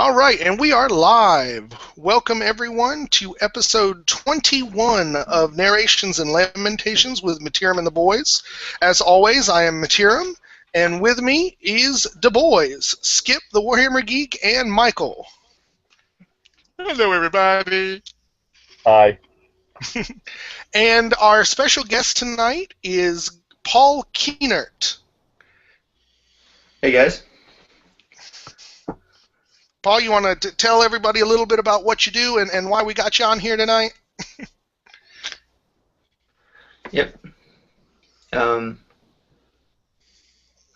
All right, and we are live. Welcome, everyone, to episode 21 of Narrations and Lamentations with Mittierim and the Boys. As always, I am Mittierim, and with me is the boys, Skip, the Warhammer Geek, and Michael. Hello, everybody. Hi. And our special guest tonight is Paul Kuehnert. Hey, guys. Paul, you want to tell everybody a little bit about what you do and why we got you on here tonight? Yep. I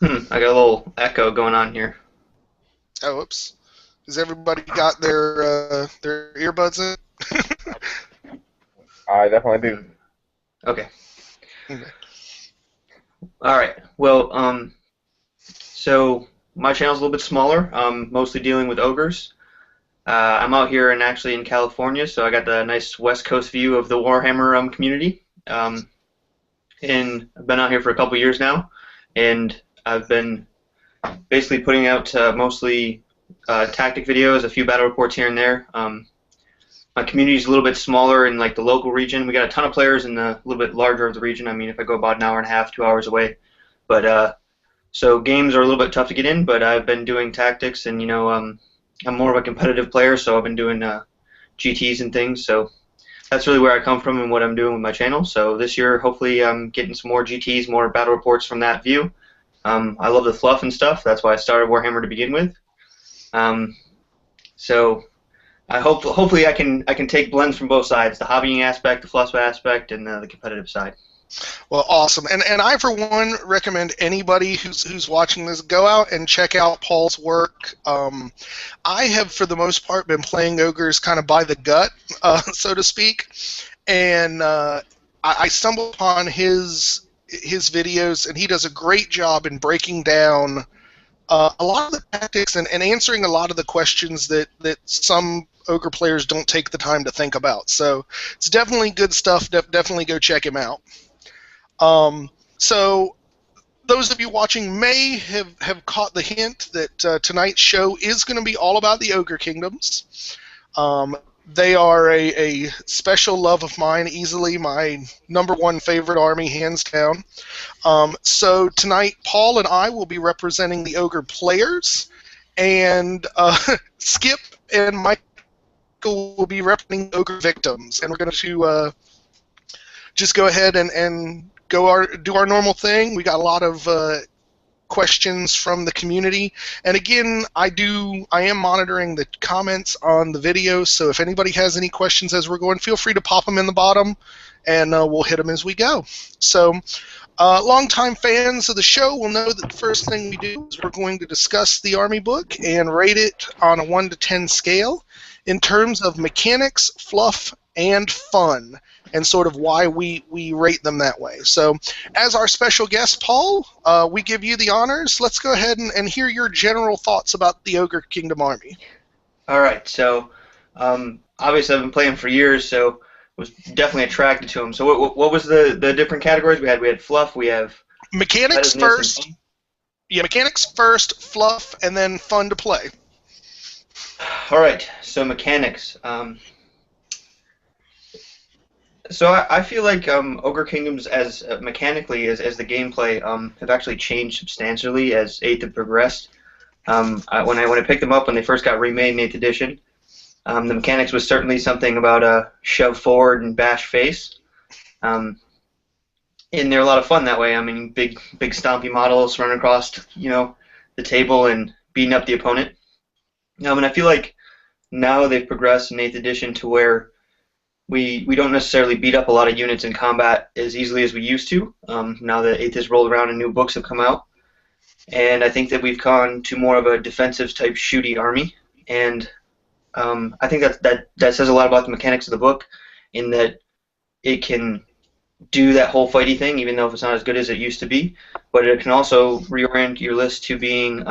got a little echo going on here. Oh, oops. Has everybody got their earbuds in? I definitely do. Okay. Okay. All right. Well, so my channel's a little bit smaller. I'm mostly dealing with ogres. I'm out here actually in California, so I got the nice West Coast view of the Warhammer community. And I've been out here for a couple years now, and I've been basically putting out mostly tactic videos, a few battle reports here and there. My community's a little bit smaller in like the local region. We got a ton of players in the little bit larger of the region. I mean, if I go about an hour and a half, 2 hours away, but so games are a little bit tough to get in. But I've been doing tactics, and I'm more of a competitive player, so I've been doing GTs and things. So that's really where I come from and what I'm doing with my channel. So this year, hopefully, I'm getting some more GTs, more battle reports from that view. I love the fluff and stuff. That's why I started Warhammer to begin with. So I hopefully I can take blends from both sides: the hobbying aspect, the fluff aspect, and the competitive side. Well, awesome. And I, for one, recommend anybody who's watching this, go out and check out Paul's work. I have, for the most part, been playing ogres kind of by the gut, so to speak. And I stumbled upon his videos, and he does a great job in breaking down a lot of the tactics and answering a lot of the questions that some ogre players don't take the time to think about. So it's definitely good stuff. Definitely go check him out. So those of you watching may have caught the hint that tonight's show is going to be all about the Ogre Kingdoms. They are a special love of mine, easily my #1 favorite army, hands down. So tonight, Paul and I will be representing the Ogre players, and Skip and Michael will be representing Ogre victims. And we're going to just go ahead and do our normal thing. We got a lot of questions from the community, and again, I am monitoring the comments on the video, so if anybody has any questions as we're going, feel free to pop them in the bottom, and we'll hit them as we go. So longtime fans of the show will know that the first thing we do is we're going to discuss the Army book and rate it on a 1 to 10 scale in terms of mechanics, fluff, and fun, and sort of why we rate them that way. So, as our special guest, Paul, we give you the honors. Let's go ahead and hear your general thoughts about the Ogre Kingdom Army. All right, so obviously I've been playing for years, so was definitely attracted to them. So what was the different categories we had? We had fluff, we have mechanics first. Yeah, mechanics first, fluff, and then fun to play. All right, so mechanics. So I feel like Ogre Kingdoms, as mechanically as the gameplay, have actually changed substantially as 8th have progressed. When I picked them up when they first got remade in 8th edition, the mechanics was certainly something about a shove forward and bash face, and they're a lot of fun that way. I mean, big stompy models running across the table and beating up the opponent. And I feel like now they've progressed in 8th edition to where we don't necessarily beat up a lot of units in combat as easily as we used to. Now that 8th has rolled around and new books have come out, and I think that we've gone to more of a defensive type shooty army, and I think that says a lot about the mechanics of the book, in that it can do that whole fighty thing, even though it's not as good as it used to be, but it can also reorient your list to being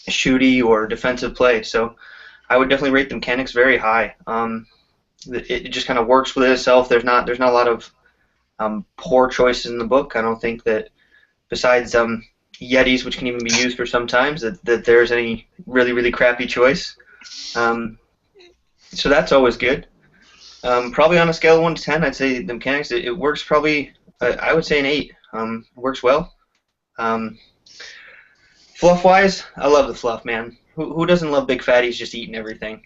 shooty or defensive play. So I would definitely rate the mechanics very high. It just kind of works with itself. There's not a lot of poor choices in the book. I don't think that, besides Yetis, which can even be used for sometimes, that there's any really, really crappy choice. So that's always good. Probably on a scale of 1 to 10, I'd say the mechanics, it works probably, I would say an 8. Works well. Fluff-wise, I love the fluff, man. Who doesn't love big fatties just eating everything?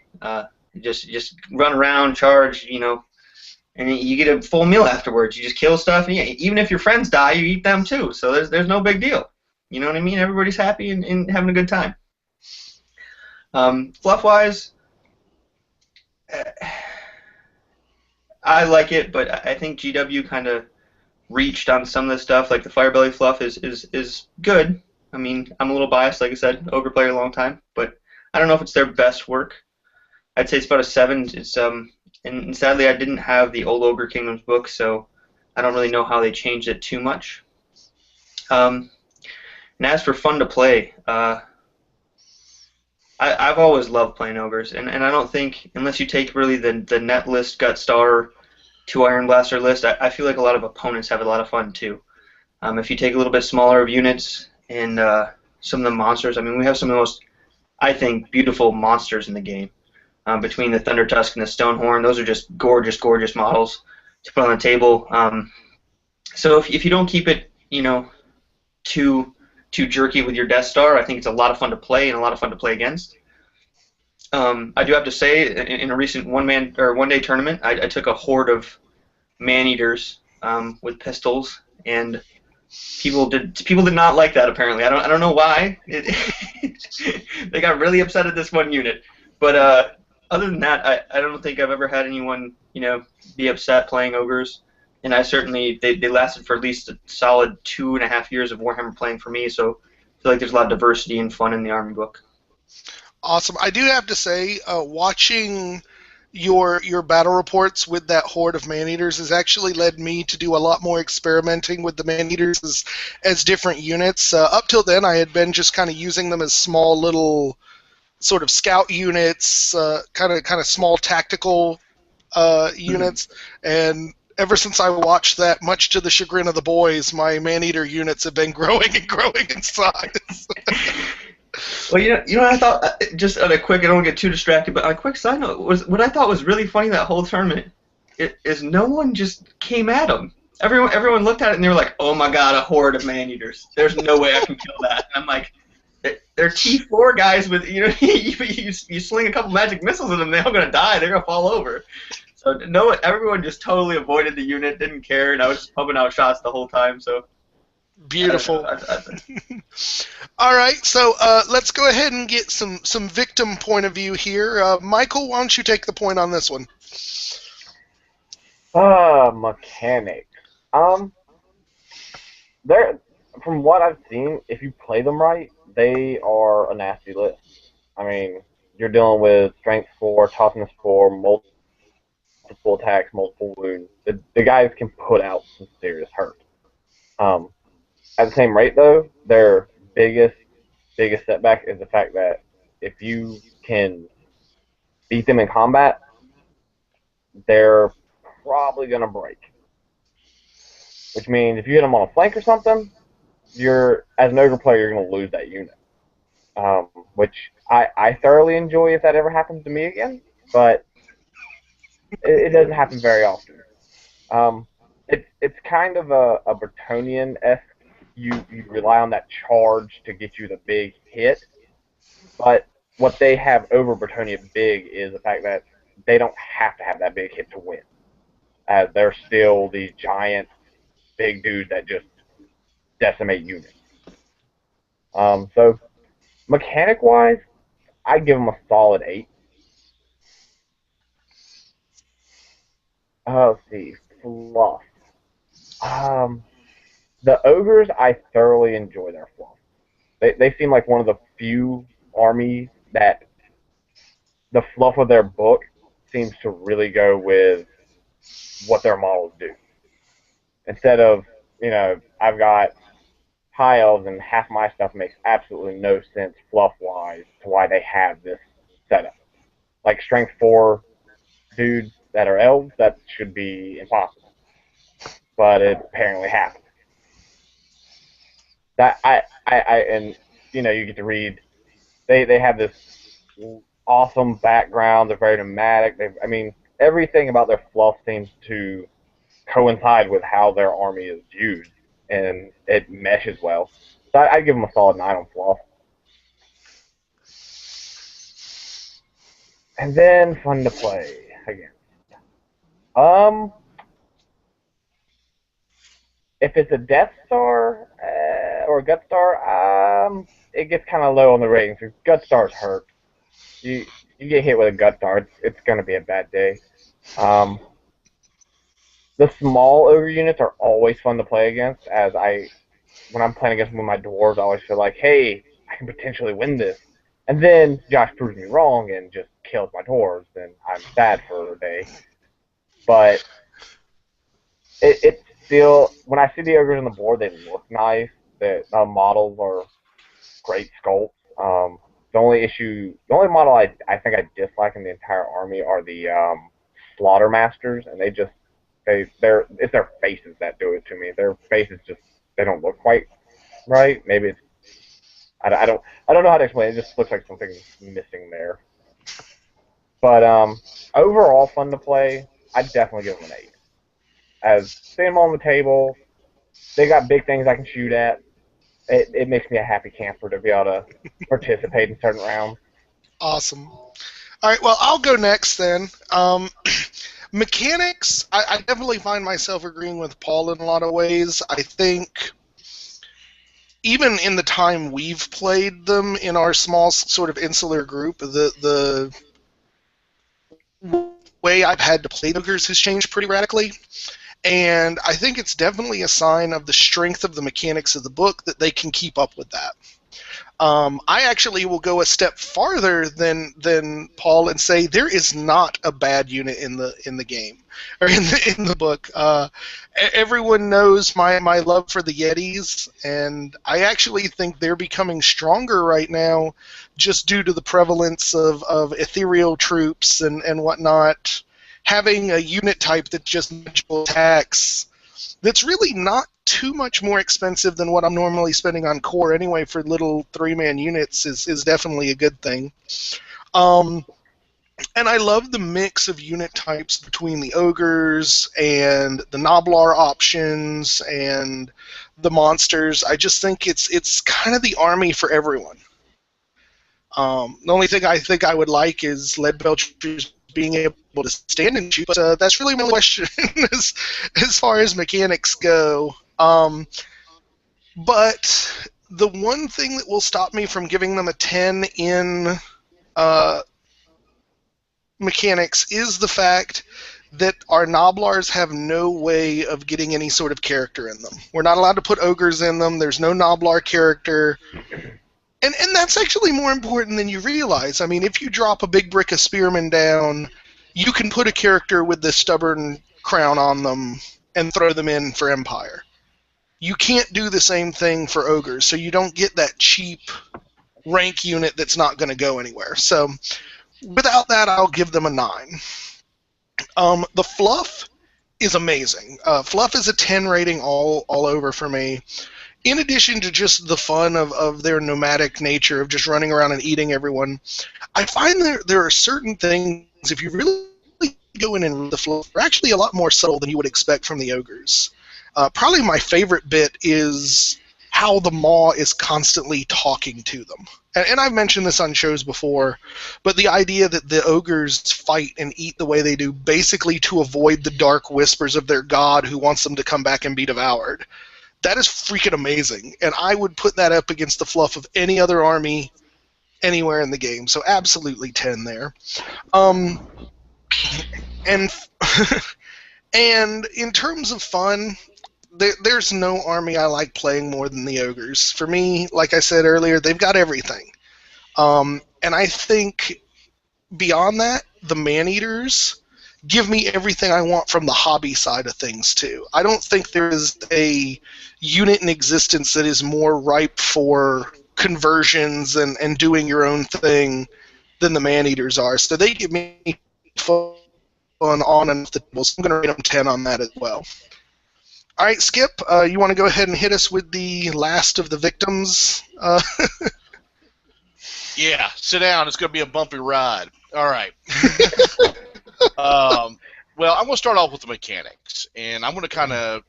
Just run around, charge, and you get a full meal afterwards. You just kill stuff, and even if your friends die, you eat them too. So there's no big deal. You know what I mean? Everybody's happy and having a good time. Fluff-wise, I like it, but I think GW kind of reached on some of this stuff. Like the Firebelly fluff is good. I mean, I'm a little biased, like I said, Ogre player a long time, but I don't know if it's their best work. I'd say it's about a 7. It's and sadly I didn't have the old Ogre Kingdoms book, so I don't really know how they changed it too much. And as for fun to play, I've always loved playing ogres, and I don't think, unless you take really the net list, Gut Star, 2 Iron Blaster list, I feel like a lot of opponents have a lot of fun too. If you take a little bit smaller of units and some of the monsters, I mean, we have some of the most, I think, beautiful monsters in the game. Between the Thunder Tusk and the Stonehorn, those are just gorgeous, gorgeous models to put on the table. So if you don't keep it, too jerky with your Death Star, I think it's a lot of fun to play and a lot of fun to play against. I do have to say, in a recent one-day tournament, I took a horde of man-eaters with pistols, and people did not like that. Apparently, I don't know why. They got really upset at this one unit, but other than that, I don't think I've ever had anyone be upset playing ogres. And I certainly, they lasted for at least a solid 2.5 years of Warhammer playing for me, so I feel like there's a lot of diversity and fun in the Army book. Awesome. I do have to say, watching your battle reports with that horde of man-eaters has actually led me to do a lot more experimenting with the man-eaters as different units. Up till then, I had been just kind of using them as small little sort of scout units, kind of small tactical units, and ever since I watched that, much to the chagrin of the boys, my man-eater units have been growing and growing in size. Well, I thought, just on a quick, I don't want to get too distracted, but on a quick side note, was what I thought was really funny that whole tournament is no one just came at them. Everyone looked at it and they were like, "Oh my God, a horde of man-eaters! There's no way I can kill that." And I'm like, they're T4 guys with you sling a couple magic missiles at them, they're all gonna die. They're gonna fall over. So everyone just totally avoided the unit, didn't care, and I was just pumping out shots the whole time. So beautiful. All right, so let's go ahead and get some victim point of view here. Michael, why don't you take the point on this one? Mechanics. They're, from what I've seen, if you play them right, they are a nasty list. I mean, you're dealing with strength 4, toughness 4, multiple attacks, multiple wounds. The guys can put out some serious hurt. At the same rate, though, their biggest setback is the fact that if you can beat them in combat, they're probably going to break. Which means if you hit them on a flank or something, as an ogre player, you're going to lose that unit. Which I thoroughly enjoy if that ever happens to me again, but it doesn't happen very often. It's kind of a Bretonian-esque. You rely on that charge to get you the big hit, but what they have over Bretonia big is the fact that they don't have to have that big hit to win. As they're still these giant, big dudes that just decimate units. So, mechanic-wise, I'd give them a solid 8. Let's see, fluff. The ogres, I thoroughly enjoy their fluff. They seem like one of the few armies that the fluff of their book seems to really go with what their models do. Instead of, I've got high elves and half my stuff makes absolutely no sense fluff-wise to why they have this setup. Like strength 4 dudes that are elves, that should be impossible. But it apparently happens. that and you get to read. They have this awesome background. They're very nomadic. I mean, everything about their fluff seems to coincide with how their army is used, and it meshes well. So I give them a solid 9 on fluff. And then fun to play again. Um, if it's a Death Star or a Gut Star, it gets kind of low on the ratings. Gut Stars hurt. You you get hit with a Gut Star, it's going to be a bad day. Um, the small ogre units are always fun to play against. When I'm playing against one of my dwarves, I always feel like, hey, I can potentially win this. And then Josh proves me wrong and just kills my dwarves, and I'm sad for a day. But it's still, when I see the ogres on the board, they look nice. The models are great sculpts. The only model I think I dislike in the entire army are the Slaughter Masters, and it's their faces that do it to me. Their faces just, they don't look quite right. Maybe it's, I don't know how to explain it. It just looks like something's missing there. But overall fun to play. I'd definitely give them an 8. As seeing them on the table, they got big things I can shoot at. It makes me a happy camper to be able to participate in certain rounds. Awesome. All right, well, I'll go next then. Mechanics, I definitely find myself agreeing with Paul in a lot of ways. I think even in the time we've played them in our small sort of insular group, the way I've had to play ogres has changed pretty radically. And I think it's definitely a sign of the strength of the mechanics of the book that they can keep up with that. I actually will go a step farther than Paul and say there is not a bad unit in the game or in the book. Everyone knows my love for the Yetis, and I actually think they're becoming stronger right now, just due to the prevalence of ethereal troops and whatnot. Having a unit type that just magical attacks, that's really not too much more expensive than what I'm normally spending on core anyway for little 3-man units is definitely a good thing. And I love the mix of unit types between the ogres and the Noblar options and the monsters. I just think it's kind of the army for everyone. The only thing I think I would like is lead belchers being able to stand and shoot, but that's really my question as far as mechanics go. But the one thing that will stop me from giving them a 10 in mechanics is the fact that our Noblars have no way of getting any sort of character in them. We're not allowed to put ogres in them. There's no Noblar character. And that's actually more important than you realize. I mean, if you drop a big brick of spearmen down, you can put a character with the stubborn crown on them and throw them in for Empire. You can't do the same thing for ogres, so you don't get that cheap rank unit that's not going to go anywhere. So without that, I'll give them a 9. The fluff is amazing. Fluff is a 10 rating all over for me. In addition to just the fun of their nomadic nature of just running around and eating everyone, I find there are certain things, if you really go in and read the fluff, they're actually a lot more subtle than you would expect from the ogres. Probably my favorite bit is how the Maw is constantly talking to them. And I've mentioned this on shows before, but the idea that the ogres fight and eat the way they do basically to avoid the dark whispers of their god who wants them to come back and be devoured. That is freaking amazing, and I would put that up against the fluff of any other army anywhere in the game. So absolutely 10 there. And and in terms of fun, there's no army I like playing more than the ogres. For me, like I said earlier, they've got everything. And I think beyond that, the man-eaters give me everything I want from the hobby side of things, too. I don't think there is a unit in existence that is more ripe for conversions and doing your own thing than the man-eaters are. So they give me fun on and off the table, so I'm going to rate them 10 on that as well. All right, Skip, you want to go ahead and hit us with the last of the victims? Yeah, sit down. It's going to be a bumpy ride. All right. Well, I'm going to start off with the mechanics, and I'm going to kind of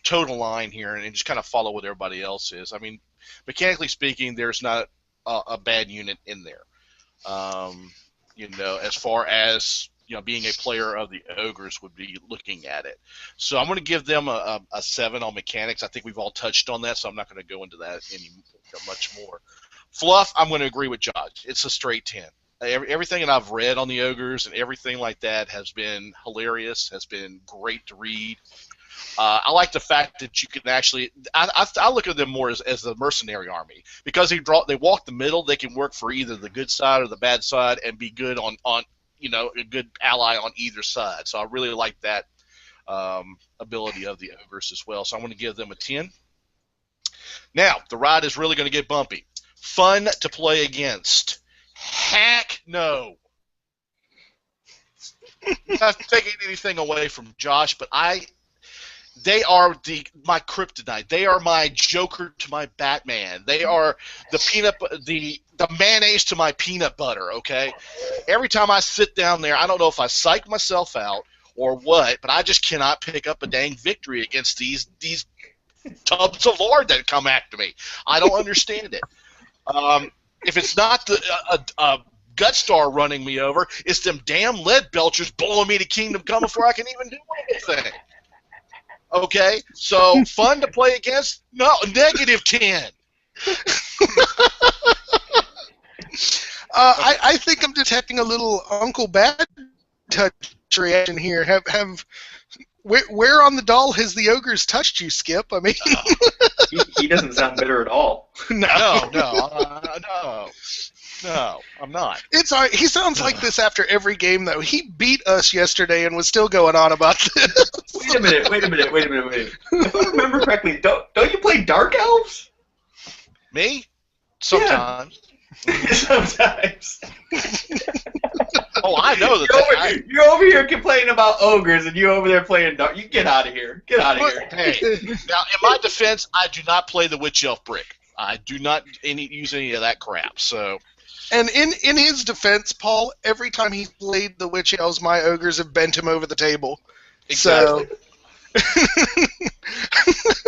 toe the line here and just kind of follow what everybody else is. I mean, mechanically speaking, there's not a bad unit in there. As far as being a player of the Ogres would be looking at it. So I'm going to give them a 7 on mechanics. I think we've all touched on that, so I'm not going to go into that much more. Fluff, I'm going to agree with Josh. It's a straight 10. Everything that I've read on the Ogres and everything like that has been hilarious, has been great to read. I like the fact that you can actually I look at them more as the mercenary army. Because they walk the middle, they can work for either the good side or the bad side and be good on a good ally on either side. So I really like that ability of the Ogres as well. So I'm going to give them a 10. Now, the ride is really going to get bumpy. Fun to play against. Heck no. Not taking anything away from Josh, but they are my kryptonite. They are my Joker to my Batman. They are the mayonnaise to my peanut butter, okay? Every time I sit down there, I don't know if I psych myself out or what, but I just cannot pick up a dang victory against these tubs of lard that come after me. I don't understand it. If it's not a Gutstar running me over, it's them damn lead belchers blowing me to Kingdom Come before I can even do anything. Okay, so fun to play against? No, negative 10. I think I'm detecting a little Uncle Bad touch reaction here. Where on the doll has the Ogres touched you, Skip? I mean, he doesn't sound bitter at all. No, I'm not. It's all right. He sounds like this after every game, though. He beat us yesterday and was still going on about this. Wait a minute. If I remember correctly, don't you play Dark Elves? Me? Sometimes. Yeah. Sometimes. Oh, I know that. You're over here complaining about Ogres, and you over there playing Dark. You get out of here. Get out of here. Hey, now in my defense, I do not play the Witch Elf brick. I do not use any of that crap. So. And in his defense, Paul, every time he played the Witch Elves, my Ogres have bent him over the table. Exactly. So,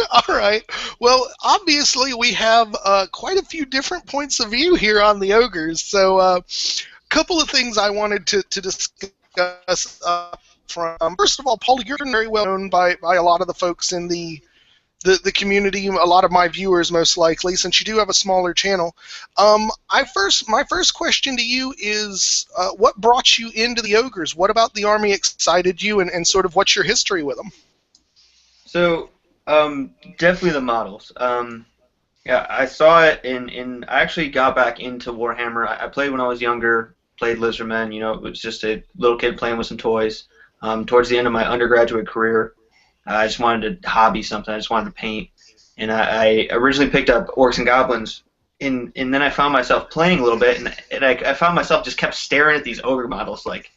all right. Well, obviously we have quite a few different points of view here on the Ogres. So a couple of things I wanted to discuss from. First of all, Paul, you're very well known by a lot of the folks in the community, a lot of my viewers most likely, since you do have a smaller channel. My first question to you is, what brought you into the Ogres? What about the army excited you, and sort of what's your history with them? So, definitely the models. Yeah, I saw it I actually got back into Warhammer. I played when I was younger, played Lizardmen, it was just a little kid playing with some toys. Towards the end of my undergraduate career, I just wanted to hobby something. I just wanted to paint. And I originally picked up Orcs and Goblins, and then I found myself playing a little bit, and I found myself just kept staring at these Ogre models like,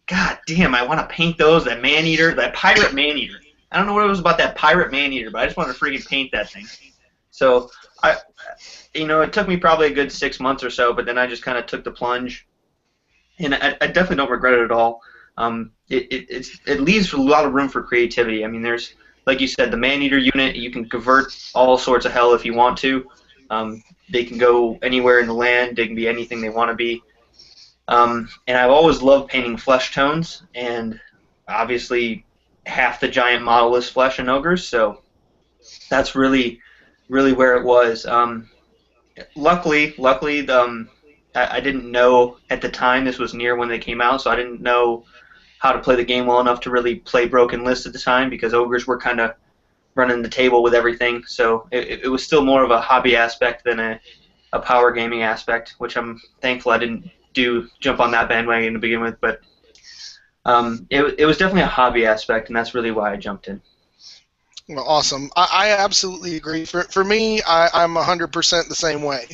God damn, I want to paint those, that Man-Eater, that Pirate Man-Eater. I don't know what it was about that Pirate Man-Eater, but I just wanted to freaking paint that thing. So, it took me probably a good 6 months or so, but then I just kind of took the plunge. And I definitely don't regret it at all. It leaves a lot of room for creativity. I mean, there's, like you said, the Man-Eater unit. You can convert all sorts of hell if you want to. They can go anywhere in the land. They can be anything they want to be. And I've always loved painting flesh tones, and obviously half the giant model is flesh and ogres, so that's really where it was. Luckily, I didn't know at the time. This was near when they came out, so I didn't know how to play the game well enough to really play Broken List at the time, because ogres were kind of running the table with everything. So it was still more of a hobby aspect than a power gaming aspect, which I'm thankful I didn't jump on that bandwagon to begin with. But it was definitely a hobby aspect, and that's really why I jumped in. Well, awesome. I absolutely agree. For me, I'm 100% the same way.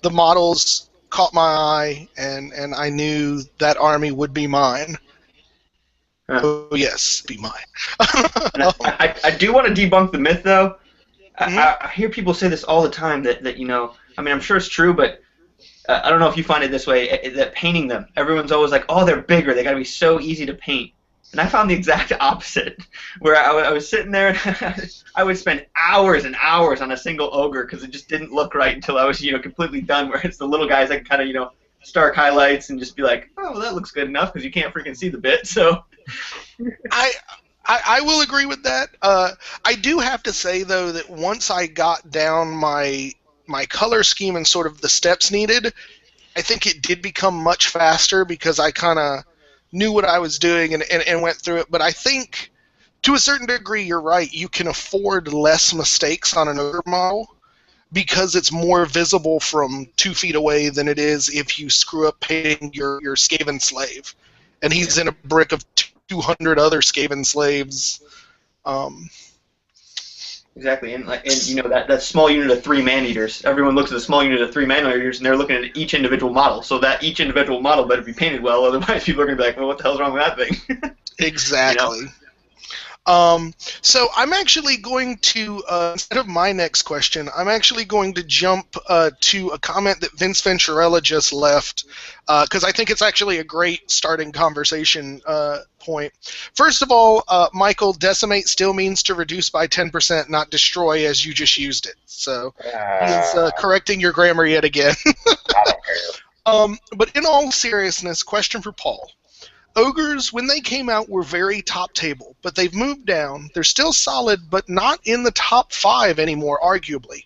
The models caught my eye, and I knew that army would be mine. Oh yes, be mine. And I do want to debunk the myth, though. Mhm. I hear people say this all the time that you know. I mean, I'm sure it's true, but I don't know if you find it this way. That painting them, everyone's always like, "Oh, they're bigger. They got to be so easy to paint." And I found the exact opposite, where I was sitting there and I would spend hours and hours on a single ogre because it just didn't look right until I was completely done. Where it's the little guys I can kind of stark highlights and just be like, "Oh, well, that looks good enough," because you can't freaking see the bit. So. I will agree with that. I do have to say though that once I got down my color scheme and sort of the steps needed, I think it did become much faster because I kind of knew what I was doing and went through it. But I think to a certain degree you're right. You can afford less mistakes on an ogre model because it's more visible from 2 feet away than it is if you screw up painting your Skaven slave, and he's in a brick of 200 other Skaven slaves. Exactly, and that small unit of 3 man-eaters. Everyone looks at the small unit of 3 man-eaters, and they're looking at each individual model. So that each individual model better be painted well, otherwise people are going to be like, "Well, what the hell's wrong with that thing?" Exactly. So I'm actually going to, instead of my next question, I'm actually going to jump to a comment that Vince Venturella just left, because I think it's actually a great starting conversation point. First of all, Michael, decimate still means to reduce by 10%, not destroy, as you just used it. So he's correcting your grammar yet again. I don't care. But in all seriousness, question for Paul. Ogres, when they came out, were very top table, but they've moved down. They're still solid, but not in the top 5 anymore, arguably.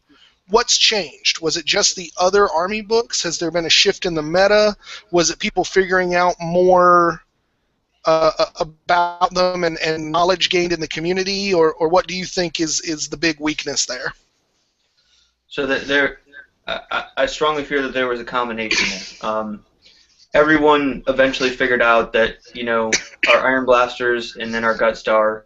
What's changed? Was it just the other army books? Has there been a shift in the meta? Was it people figuring out more about them and knowledge gained in the community? Or what do you think is the big weakness there? So I strongly fear that there was a combination there. Everyone eventually figured out that our Iron Blasters and then our Gutstar,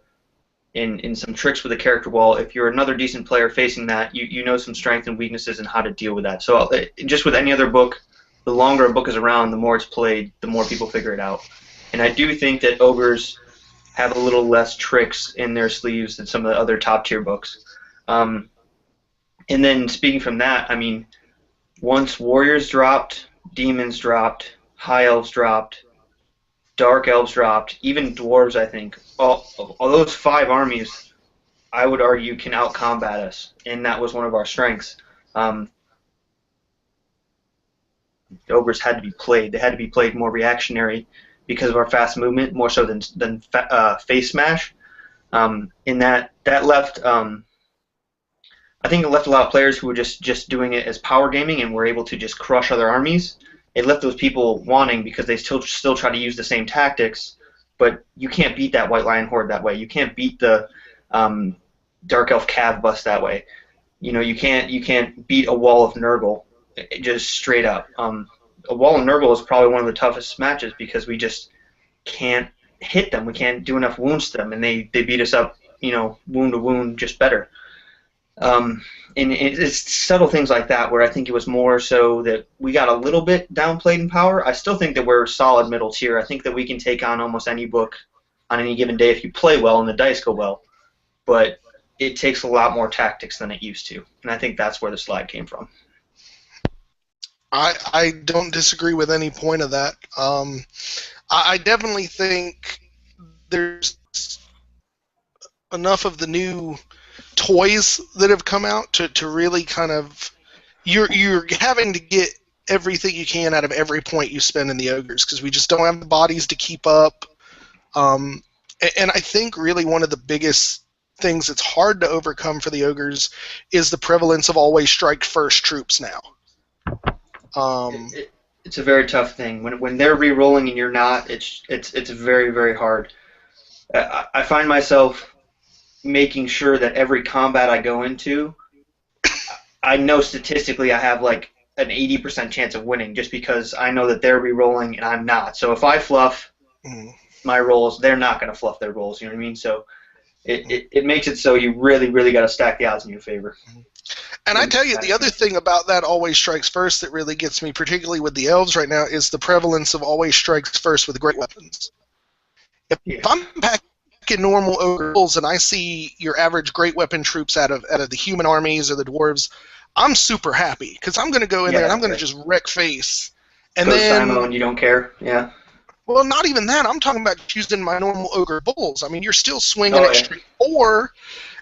in some tricks with the character wall, if you're another decent player facing that, you know some strengths and weaknesses and how to deal with that. So just with any other book, the longer a book is around, the more it's played, the more people figure it out. And I do think that Ogres have a little less tricks in their sleeves than some of the other top tier books. And then speaking from that, I mean, once Warriors dropped, Demons dropped, High Elves dropped, Dark Elves dropped, even Dwarves, I think. All those 5 armies, I would argue, can out-combat us, and that was one of our strengths. The Ogres had to be played. They had to be played more reactionary because of our fast movement, more so than face smash. In that left, I think it left a lot of players who were just doing it as power gaming and were able to just crush other armies. It left those people wanting because they still try to use the same tactics, but you can't beat that White Lion Horde that way. You can't beat the Dark Elf Cav bust that way. You can't beat a wall of Nurgle just straight up. A wall of Nurgle is probably one of the toughest matches because we just can't hit them. We can't do enough wounds to them, and they beat us up, wound to wound, just better. And it's subtle things like that where I think it was more so that we got a little bit downplayed in power. I still think that we're solid middle tier. I think that we can take on almost any book on any given day if you play well and the dice go well. But it takes a lot more tactics than it used to. And I think that's where the slide came from. I don't disagree with any point of that. I definitely think there's enough of the new toys that have come out to really kind of you're having to get everything you can out of every point you spend in the ogres because we just don't have the bodies to keep up. And I think really one of the biggest things that's hard to overcome for the ogres is the prevalence of always strike first troops now. It's a very tough thing when they're re-rolling and you're not. It's very, very hard. I find myself making sure that every combat I go into, I know statistically I have like an 80% chance of winning just because I know that they're re-rolling and I'm not. So if I fluff my rolls, they're not going to fluff their rolls. You know what I mean? So it makes it so you really, really got to stack the odds in your favor. And I tell you, the other thing about that always strikes first that really gets me, particularly with the elves right now, is the prevalence of always strikes first with great weapons. If I'm packing normal ogre bulls and I see your average great weapon troops out of the human armies or the dwarves, I'm super happy because I'm going to go in there and I'm going to just wreck face. And Go then, Simo and you don't care. Yeah. well, not even that. I'm talking about using my normal ogre bulls. I mean, you're still swinging at straight 4,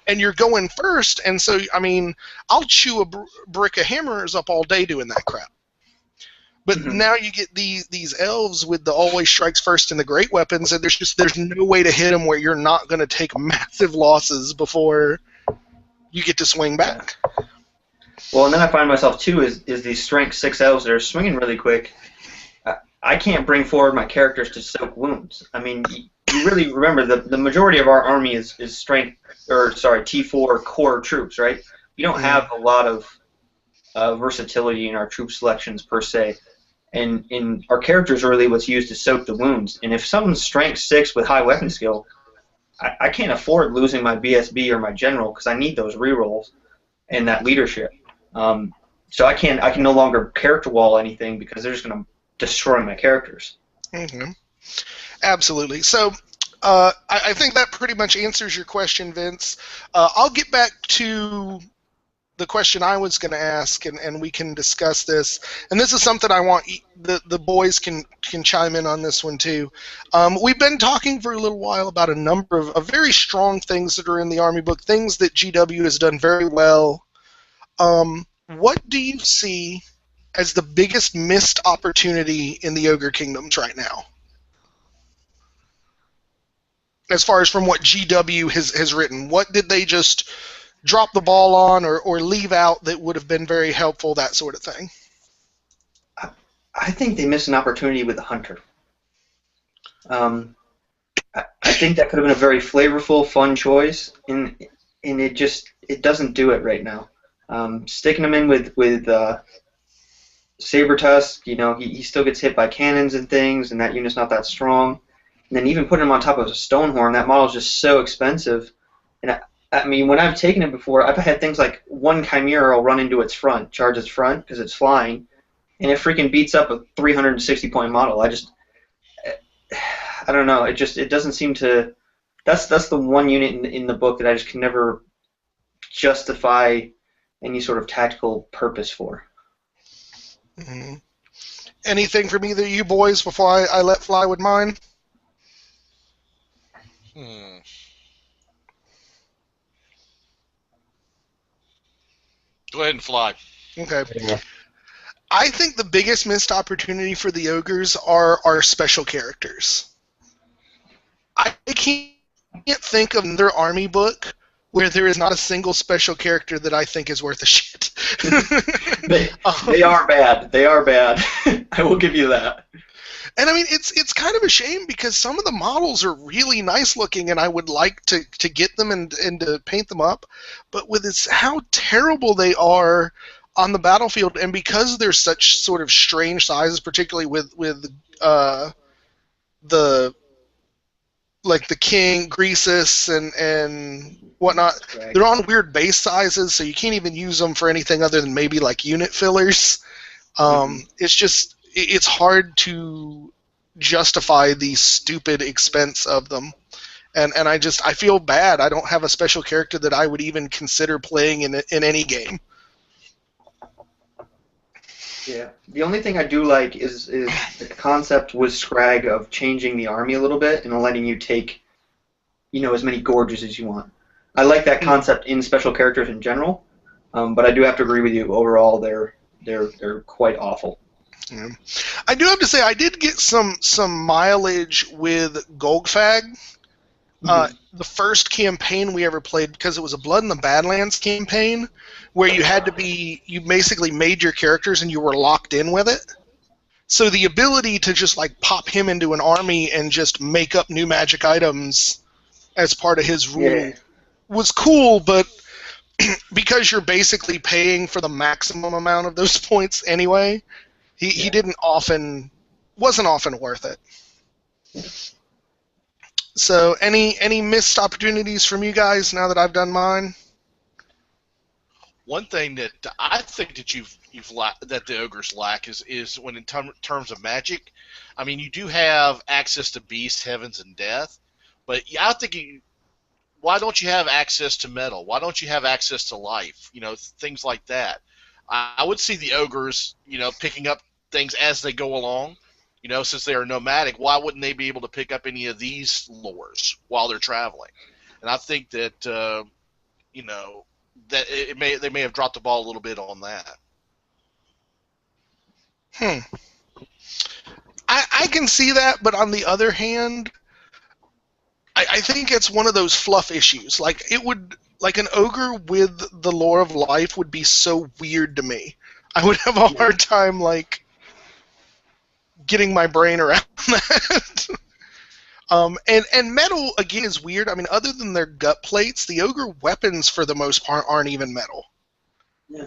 and you're going first. And so, I mean, I'll chew a brick of hammers up all day doing that crap. But now you get these elves with the always strikes first and the great weapons, and there's no way to hit them where you're not going to take massive losses before you get to swing back. Well, and then I find myself too is these strength 6 elves that are swinging really quick. I can't bring forward my characters to soak wounds. I mean, you really remember the majority of our army is T4 core troops, right? We don't have a lot of versatility in our troop selections per se. And in our characters are really what's used to soak the wounds. And if someone's strength 6 with high weapon skill, I can't afford losing my BSB or my general because I need those rerolls and that leadership. So I can no longer character wall anything because they're just going to destroy my characters. Mm-hmm. Absolutely. So I think that pretty much answers your question, Vince. I'll get back to the question I was going to ask, and we can discuss this. And this is something I want the boys can chime in on this one too. We've been talking for a little while about a number of very strong things that are in the Army book, things that GW has done very well. What do you see as the biggest missed opportunity in the Ogre Kingdoms right now? As far as from what GW has written, what did they just drop the ball on or leave out that would have been very helpful, that sort of thing? I think they missed an opportunity with the Hunter. I think that could have been a very flavorful, fun choice, and it doesn't do it right now. Sticking him in with Sabertusk, he still gets hit by cannons and things, and that unit's not that strong. And then even putting him on top of a Stonehorn, that model's just so expensive. And I mean, when I've taken it before, I've had things like one Chimera will run into its front, charge its front because it's flying, and it freaking beats up a 360-point model. I don't know. It doesn't seem to. That's the one unit in the book that I just can never justify any sort of tactical purpose for. Mm-hmm. Anything from either of you boys before I let fly with mine? Go ahead and fly. Okay. Yeah. I think the biggest missed opportunity for the ogres are special characters. I can't think of another army book where there is not a single special character that I think is worth a shit. They are bad. They are bad. I will give you that. And I mean, it's kind of a shame because some of the models are really nice looking, and I would like to get them and to paint them up. But with how terrible they are on the battlefield, and because they're such sort of strange sizes, particularly with the king, Greasus, and whatnot, they're on weird base sizes, so you can't even use them for anything other than maybe like unit fillers. It's hard to justify the stupid expense of them. And I feel bad. I don't have a special character that I would even consider playing in any game. Yeah. The only thing I do like is the concept with Scrag of changing the army a little bit and letting you take, as many gorges as you want. I like that concept in special characters in general, but I do have to agree with you. Overall, they're quite awful. Yeah. I do have to say I did get some mileage with Golgfag. The first campaign we ever played, because it was a Blood in the Badlands campaign, where you basically made your characters and you were locked in with it. So the ability to just pop him into an army and just make up new magic items as part of his rule was cool, but because you're basically paying for the maximum amount of those points anyway, he wasn't often worth it. So any missed opportunities from you guys now that I've done mine? one thing that I think that that the ogres lack is when in terms of magic. I mean, you do have access to beasts, heavens, and death, but I think why don't you have access to metal? Why don't you have access to life? Things like that. I would see the ogres, picking up things as they go along. Since they are nomadic, why wouldn't they be able to pick up any of these lores while they're traveling? And I think that that they may have dropped the ball a little bit on that. I can see that, but on the other hand, I think it's one of those fluff issues. Like an ogre with the lore of life would be so weird to me. I would have a hard time getting my brain around that. And metal again is weird. I mean, other than their gut plates, the ogre weapons for the most part aren't even metal. Yeah.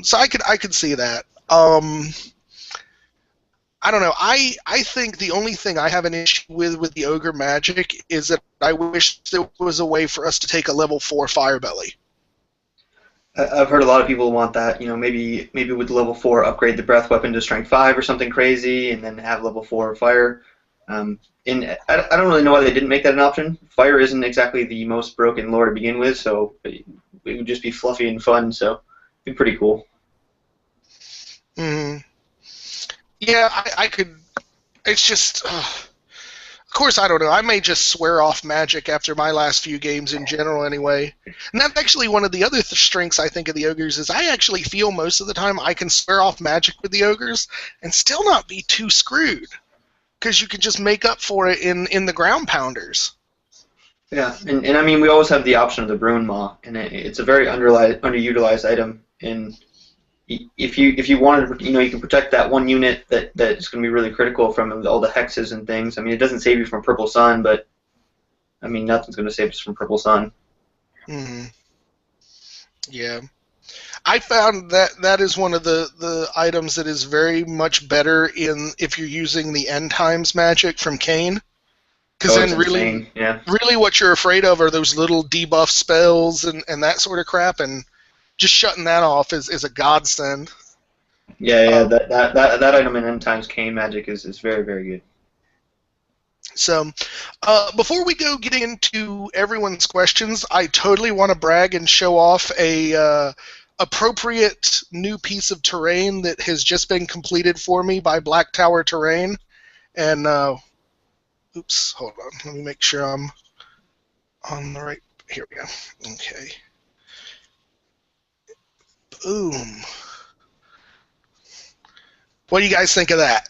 So I could see that. I don't know. I think the only thing I have an issue with the ogre magic is that I wish there was a way for us to take a level 4 fire belly. I've heard a lot of people want that. Maybe with level 4 upgrade the breath weapon to strength 5 or something crazy, and then have level 4 fire. And I don't really know why they didn't make that an option. Fire isn't exactly the most broken lore to begin with, so it would just be fluffy and fun. So it'd be pretty cool. Yeah, I could. It's just, of course, I don't know. I may just swear off magic after my last few games in general, anyway. And that's actually one of the other strengths I think of the ogres is I actually feel most of the time I can swear off magic with the ogres and still not be too screwed, because you can just make up for it in the ground pounders. Yeah, and I mean we always have the option of the Bruin Maw, and it's a very underutilized item. And if you wanted, you can protect that one unit that's going to be really critical from all the hexes and things. I mean, it doesn't save you from Purple Sun, but I mean, nothing's going to save us from Purple Sun. Yeah, I found that is one of the items that is very much better if you're using the end times magic from Kuehnert. Because then really what you're afraid of are those little debuff spells and that sort of crap, and just shutting that off is a godsend. Yeah, that item in End Times Kane magic is very, very good. So, before we go getting into everyone's questions, I totally want to brag and show off a appropriate new piece of terrain that has just been completed for me by Black Tower Terrain. And, oops, hold on. Let me make sure I'm on the right... Here we go. Okay. Boom. What do you guys think of that?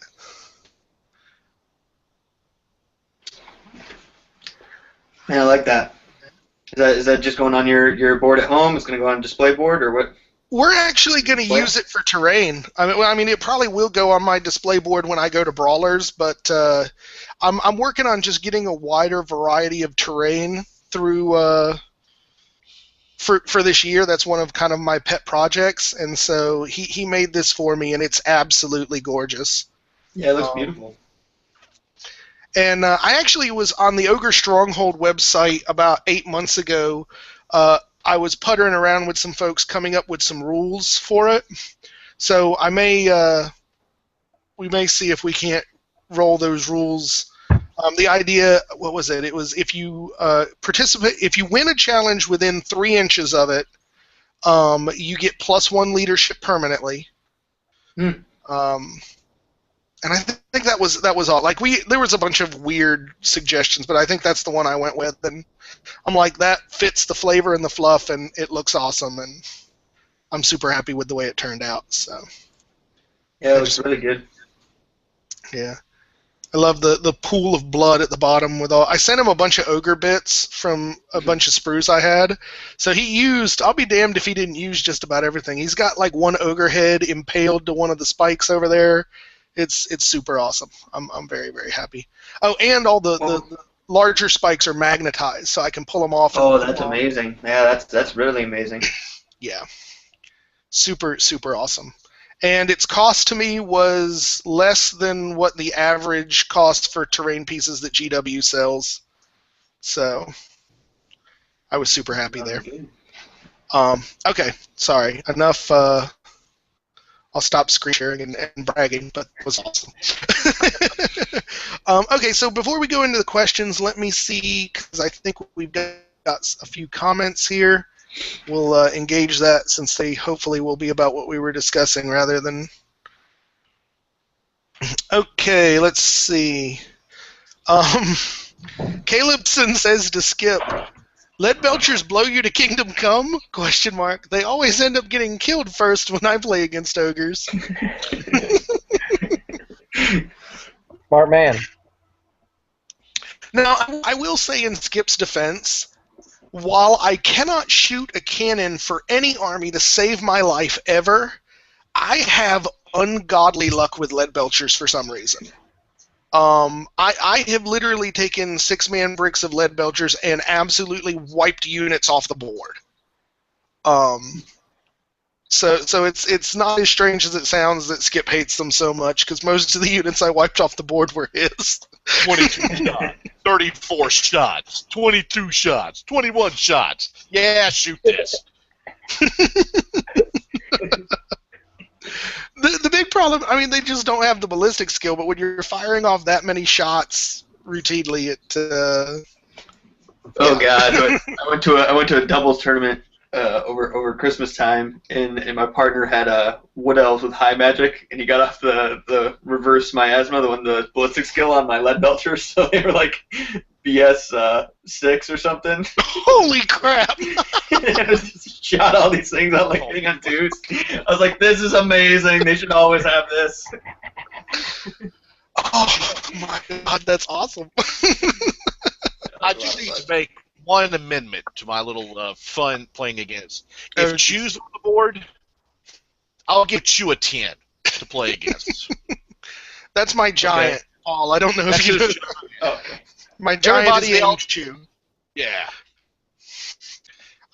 Man, I like that. Is that just going on your board at home? It's going to go on a display board, or what? We're actually going to use it for terrain. I mean, it probably will go on my display board when I go to Brawlers, but I'm working on just getting a wider variety of terrain through for this year. That's one of kind of my pet projects, and so he made this for me, and it's absolutely gorgeous. Yeah, it looks beautiful. And I actually was on the Ogre Stronghold website about 8 months ago. I was puttering around with some folks coming up with some rules for it. So we may see if we can't roll those rules. The idea, what was it? It was if you if you win a challenge within 3 inches of it, you get +1 leadership permanently. And I think that was all. Like there was a bunch of weird suggestions, but I think that's the one I went with. And I'm like, that fits the flavor and the fluff, and it looks awesome, and I'm super happy with the way it turned out. So yeah, it looks really good. Yeah, I love the pool of blood at the bottom with all. I sent him a bunch of ogre bits from a bunch of sprues I had, so he used. I'll be damned if he didn't use just about everything. He's got like one ogre head impaled to one of the spikes over there. It's super awesome. I'm very, very happy. Oh, and all the larger spikes are magnetized, so I can pull them off. Oh, that's amazing. Yeah, that's really amazing. Yeah. Super, super awesome. And its cost to me was less than what the average cost for terrain pieces that GW sells. So I was super happy there. Okay, sorry. Enough. I'll stop screen sharing and bragging, but it was awesome. Okay, so before we go into the questions, let me see, because I think we've got a few comments here. We'll engage that, since they hopefully will be about what we were discussing rather than... Okay, let's see. Calebson says to Skip, "Lead belchers blow you to kingdom come? ? They always end up getting killed first when I play against ogres." Smart man. Now, I will say in Skip's defense, while I cannot shoot a cannon for any army to save my life ever, I have ungodly luck with lead belchers for some reason. I have literally taken 6-man bricks of lead belchers and absolutely wiped units off the board. So it's not as strange as it sounds that Skip hates them so much, because most of the units I wiped off the board were his. 22 shots, 34 shots, 22 shots, 21 shots. Yeah, shoot this. The big problem, I mean, they just don't have the ballistic skill, but when you're firing off that many shots routinely, Oh God! I went to a doubles tournament over Christmas time, and my partner had wood elves with high magic, and he got off the reverse miasma, the ballistic skill on my lead belcher, so they were like BS 6 or something. Holy crap! I just shot all these things out like hitting on twos. I was like, this is amazing. They should always have this. Oh my God, that's awesome. I just need to make one amendment to my little fun playing against. If Chew's on the board, I'll give Chew a 10 to play against. That's my giant, okay. Paul. I don't know if you know. Okay. My giant Everybody is named else, Chew. Yeah.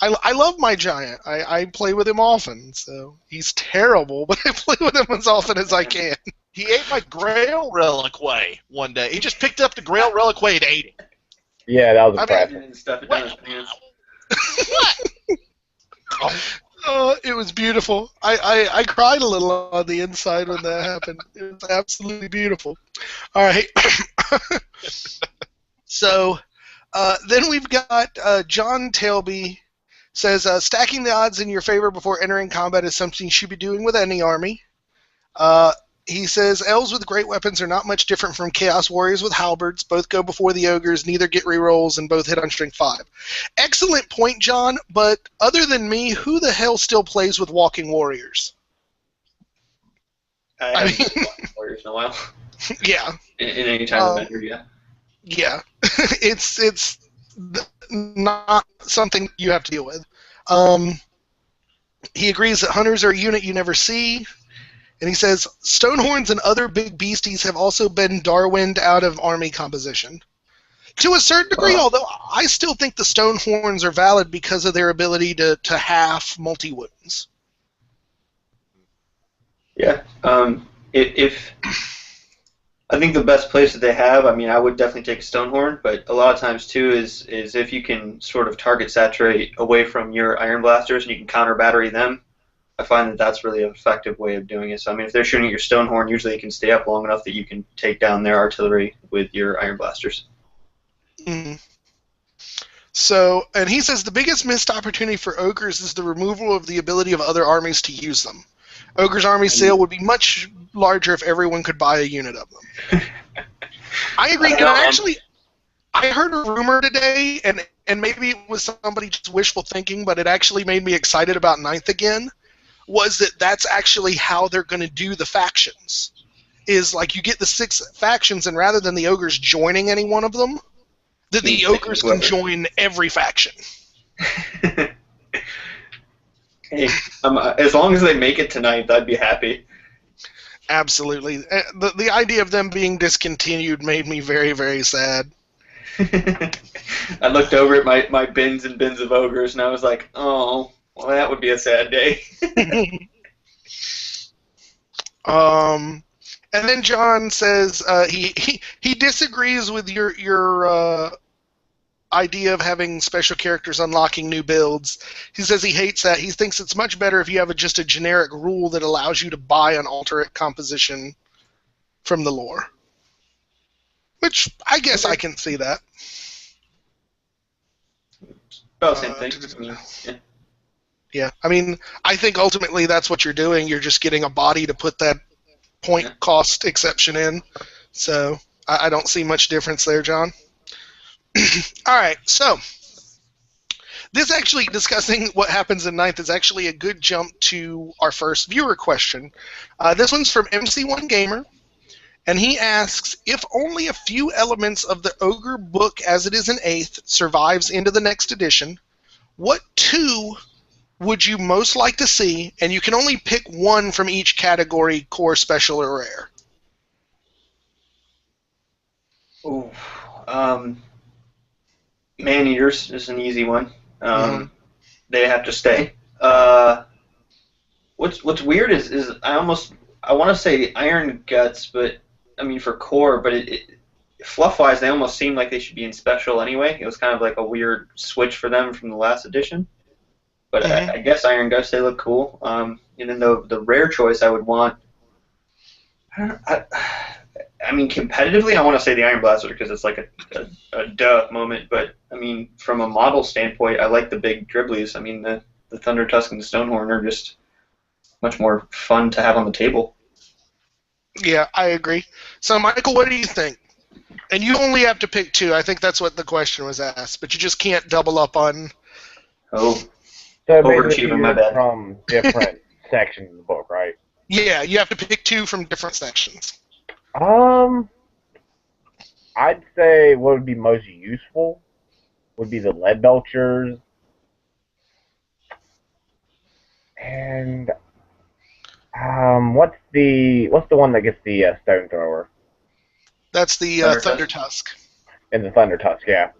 I love my giant. I play with him often, so he's terrible, but I play with him as often as I can. He ate my Grail Reliquary one day. He just picked up the Grail Reliquary and ate it. Yeah, that was impressive. Stuff it down his pants. What? It was beautiful. I cried a little on the inside when that happened. It was absolutely beautiful. All right. So then we've got John Tailby says, stacking the odds in your favor before entering combat is something you should be doing with any army. He says, elves with great weapons are not much different from chaos warriors with halberds. Both go before the ogres, neither get rerolls, and both hit on strength 5. Excellent point, John, but other than me, who the hell still plays with walking warriors? I haven't played walking warriors in a while. Yeah. In any time of better, yeah. Yeah. It's not something you have to deal with. He agrees that hunters are a unit you never see. And he says, Stonehorns and other big beasties have also been Darwined out of army composition. To a certain degree, although I still think the Stonehorns are valid because of their ability to half multi-wounds. Yeah. If I think the best place that they have, I mean, I would definitely take Stonehorn, but a lot of times, too, is if you can sort of target saturate away from your Iron Blasters and you can counter battery them, I find that that's really an effective way of doing it. So, I mean, if they're shooting at your Stonehorn, usually you can stay up long enough that you can take down their artillery with your Iron Blasters. Mm-hmm. So, and he says the biggest missed opportunity for Ogres is the removal of the ability of other armies to use them. Ogre's army sale would be much larger if everyone could buy a unit of them. I agree. And actually, I heard a rumor today, and maybe it was somebody just wishful thinking, but it actually made me excited about Ninth again, was that that's actually how they're going to do the factions. Is like you get the 6 factions, and rather than the Ogres joining any one of them, that the Ogres can join every faction. Hey, as long as they make it tonight, I'd be happy. Absolutely. The idea of them being discontinued made me very, very sad. I looked over at my bins and bins of ogres, and I was like, oh, well, that would be a sad day. And then John says he disagrees with your idea of having special characters unlocking new builds. He says he hates that. He thinks it's much better if you have just a generic rule that allows you to buy an alternate composition from the lore. Which, I guess I can see that. About the same thing. Yeah. Yeah, I mean, I think ultimately that's what you're doing. You're just getting a body to put that point cost exception in. So I don't see much difference there, John. All right, so this actually, discussing what happens in 9th, is actually a good jump to our first viewer question. This one's from MC1 Gamer, and he asks, if only a few elements of the Ogre book as it is in 8th survives into the next edition, what 2 would you most like to see, and you can only pick one from each category, core, special, or rare? Ooh, Man-Eaters is an easy one. They have to stay. What's weird is I want to say Iron Guts, but I mean for core, but fluff-wise they almost seem like they should be in special anyway. It was kind of like a weird switch for them from the last edition. But I guess Iron Guts, they look cool. And then the rare choice I would want, I mean, competitively, I want to say the Iron Blaster because it's like a duh moment. But, I mean, from a model standpoint, I like the big dribblies. I mean, the Thunder Tusk and the Stonehorn are just much more fun to have on the table. Yeah, I agree. So, Michael, what do you think? And you only have to pick 2. I think that's what the question was asked. But you just can't double up on... Oh. So Overachiever, my bad. From different sections of the book, right? Yeah, you have to pick 2 from different sections. I'd say what would be most useful would be the lead belchers, and what's the one that gets the stone thrower? That's the Thunder Tusk. And the Thunder Tusk, yeah.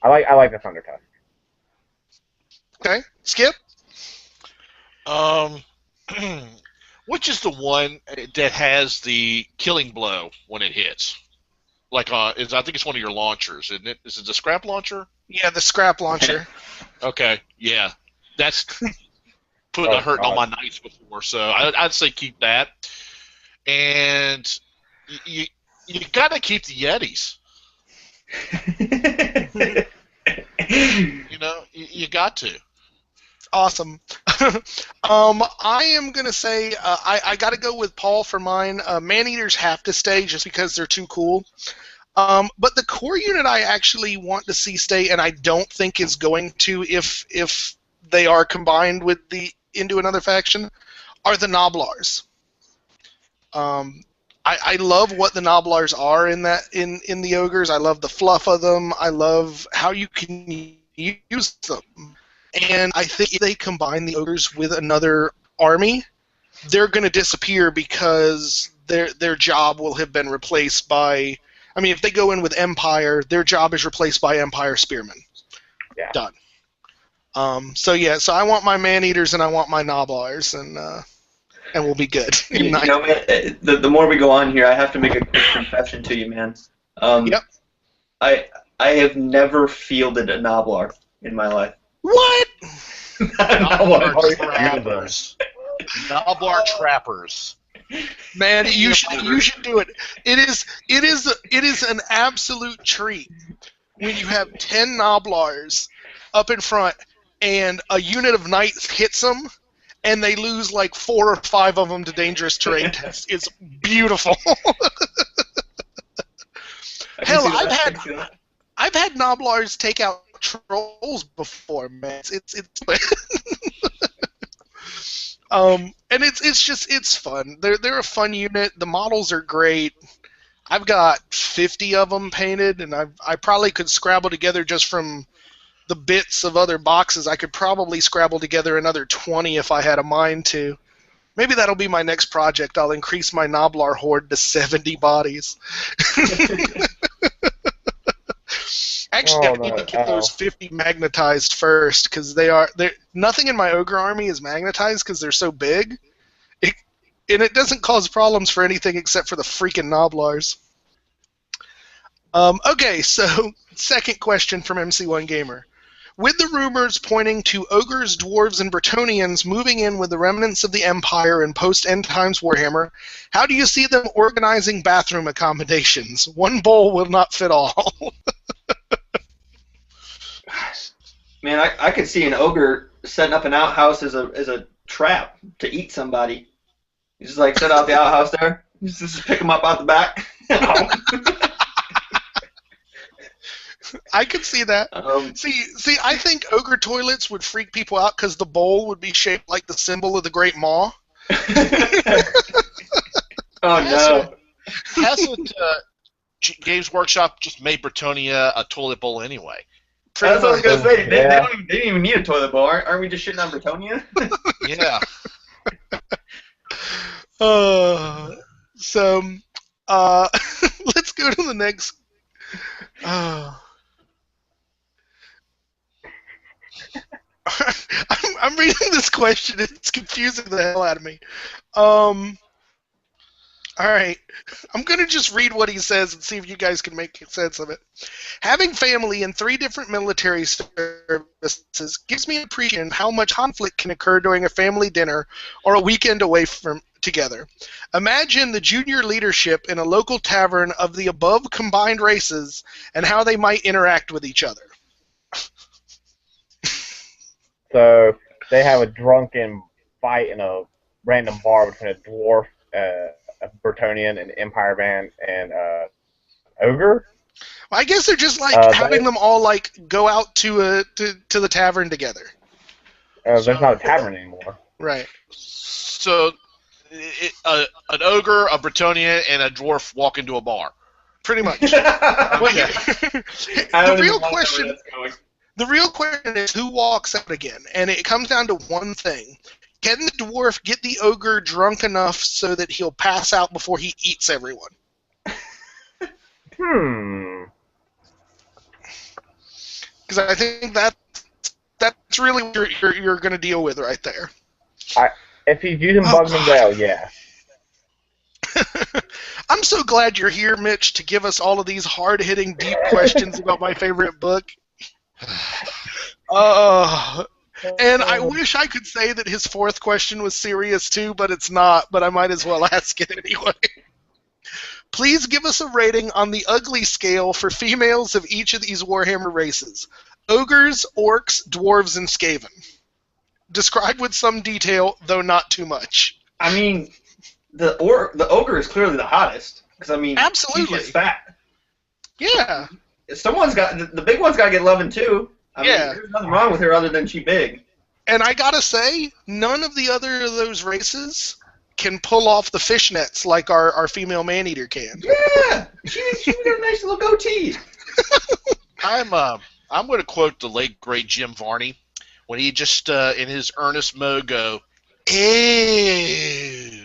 I like the Thunder Tusk. Okay, Skip. Which is the one that has the killing blow when it hits? Like, I think it's one of your launchers, isn't it? Is it the scrap launcher? Yeah, the scrap launcher. Okay, yeah, that's put a hurt on my knights before, so I'd say keep that. And you got to keep the Yetis. You got to. Awesome. I am going to say I got to go with Paul for mine. Man-Eaters have to stay just because they're too cool. But the core unit I actually want to see stay, and I don't think is going to if they are combined with into another faction, are the Noblars. I love what the Noblars are in the Ogres. I love the fluff of them. I love how you can use them. And I think if they combine the Ogres with another army, they're going to disappear because their job will have been replaced by... I mean, if they go in with Empire, their job is replaced by Empire Spearmen. Yeah. Done. So I want my Man-Eaters and I want my Noblars, and we'll be good. Man, the more we go on here, I have to make a quick confession to you, man. Yep. I have never fielded a Noblar in my life. What? Noblar trappers. Noblar trappers. Man, you should do it. It is an absolute treat when you have 10 Noblars up in front and a unit of knights hits them and they lose like 4 or 5 of them to dangerous terrain tests. It's beautiful. Hell, I've had Noblars take out trolls before, man. It's and it's fun. They're a fun unit. The models are great. I've got 50 of them painted, and I probably could scrabble together just from the bits of other boxes. I could probably scrabble together another 20 if I had a mind to. Maybe that'll be my next project. I'll increase my Noblar horde to 70 bodies. Actually, I need to get those 50 magnetized first, because nothing in my Ogre army is magnetized because they're so big. And it doesn't cause problems for anything except for the freaking Noblars. Okay, so second question from MC1 Gamer. With the rumors pointing to ogres, dwarves, and Bretonnians moving in with the remnants of the Empire in post-End Times Warhammer, how do you see them organizing bathroom accommodations? One bowl will not fit all. Man, I could see an ogre setting up an outhouse as a trap to eat somebody. You just like set out the outhouse there, just pick them up out the back. I could see that. See, I think ogre toilets would freak people out because the bowl would be shaped like the symbol of the Great Maw. Oh no! Hasn't Games Workshop just made Bretonnia a toilet bowl anyway? That's what I was gonna say. They didn't even need a toilet bowl. Aren't we just shitting on Bretonnia? Yeah. Let's go to the next. I'm reading this question. It's confusing the hell out of me. All right. I'm going to just read what he says and see if you guys can make sense of it. Having family in 3 different military services gives me an appreciation of how much conflict can occur during a family dinner or a weekend away from together. Imagine the junior leadership in a local tavern of the above combined races and how they might interact with each other. So they have a drunken fight in a random bar between a dwarf, a Bretonnian, an Empire man, and ogre. Well, I guess they're just like having them all like go out to the tavern together. There's not a tavern anymore. Right. So an ogre, a Bretonnian, and a dwarf walk into a bar. Pretty much. The real question is who walks out again, and it comes down to one thing. Can the dwarf get the ogre drunk enough so that he'll pass out before he eats everyone? Because I think that's really what you're going to deal with right there. If he's using Bug and Veil, yeah. I'm so glad you're here, Mitch, to give us all of these hard-hitting, deep questions about my favorite book. And I wish I could say that his 4th question was serious too, but it's not, but I might as well ask it anyway. Please give us a rating on the ugly scale for females of each of these Warhammer races. Ogres, orcs, dwarves, and Skaven. Describe with some detail, though not too much. I mean, the ogre is clearly the hottest. Because, I mean, absolutely. He's fat. Yeah. The big one's got to get loving too. I mean, there's nothing wrong with her other than she's big. And I gotta say, none of the other of those races can pull off the fishnets like our female man-eater can. Yeah! She's got a nice little goatee. I'm going to quote the late, great Jim Varney when he just, in his earnest mode, go, ew.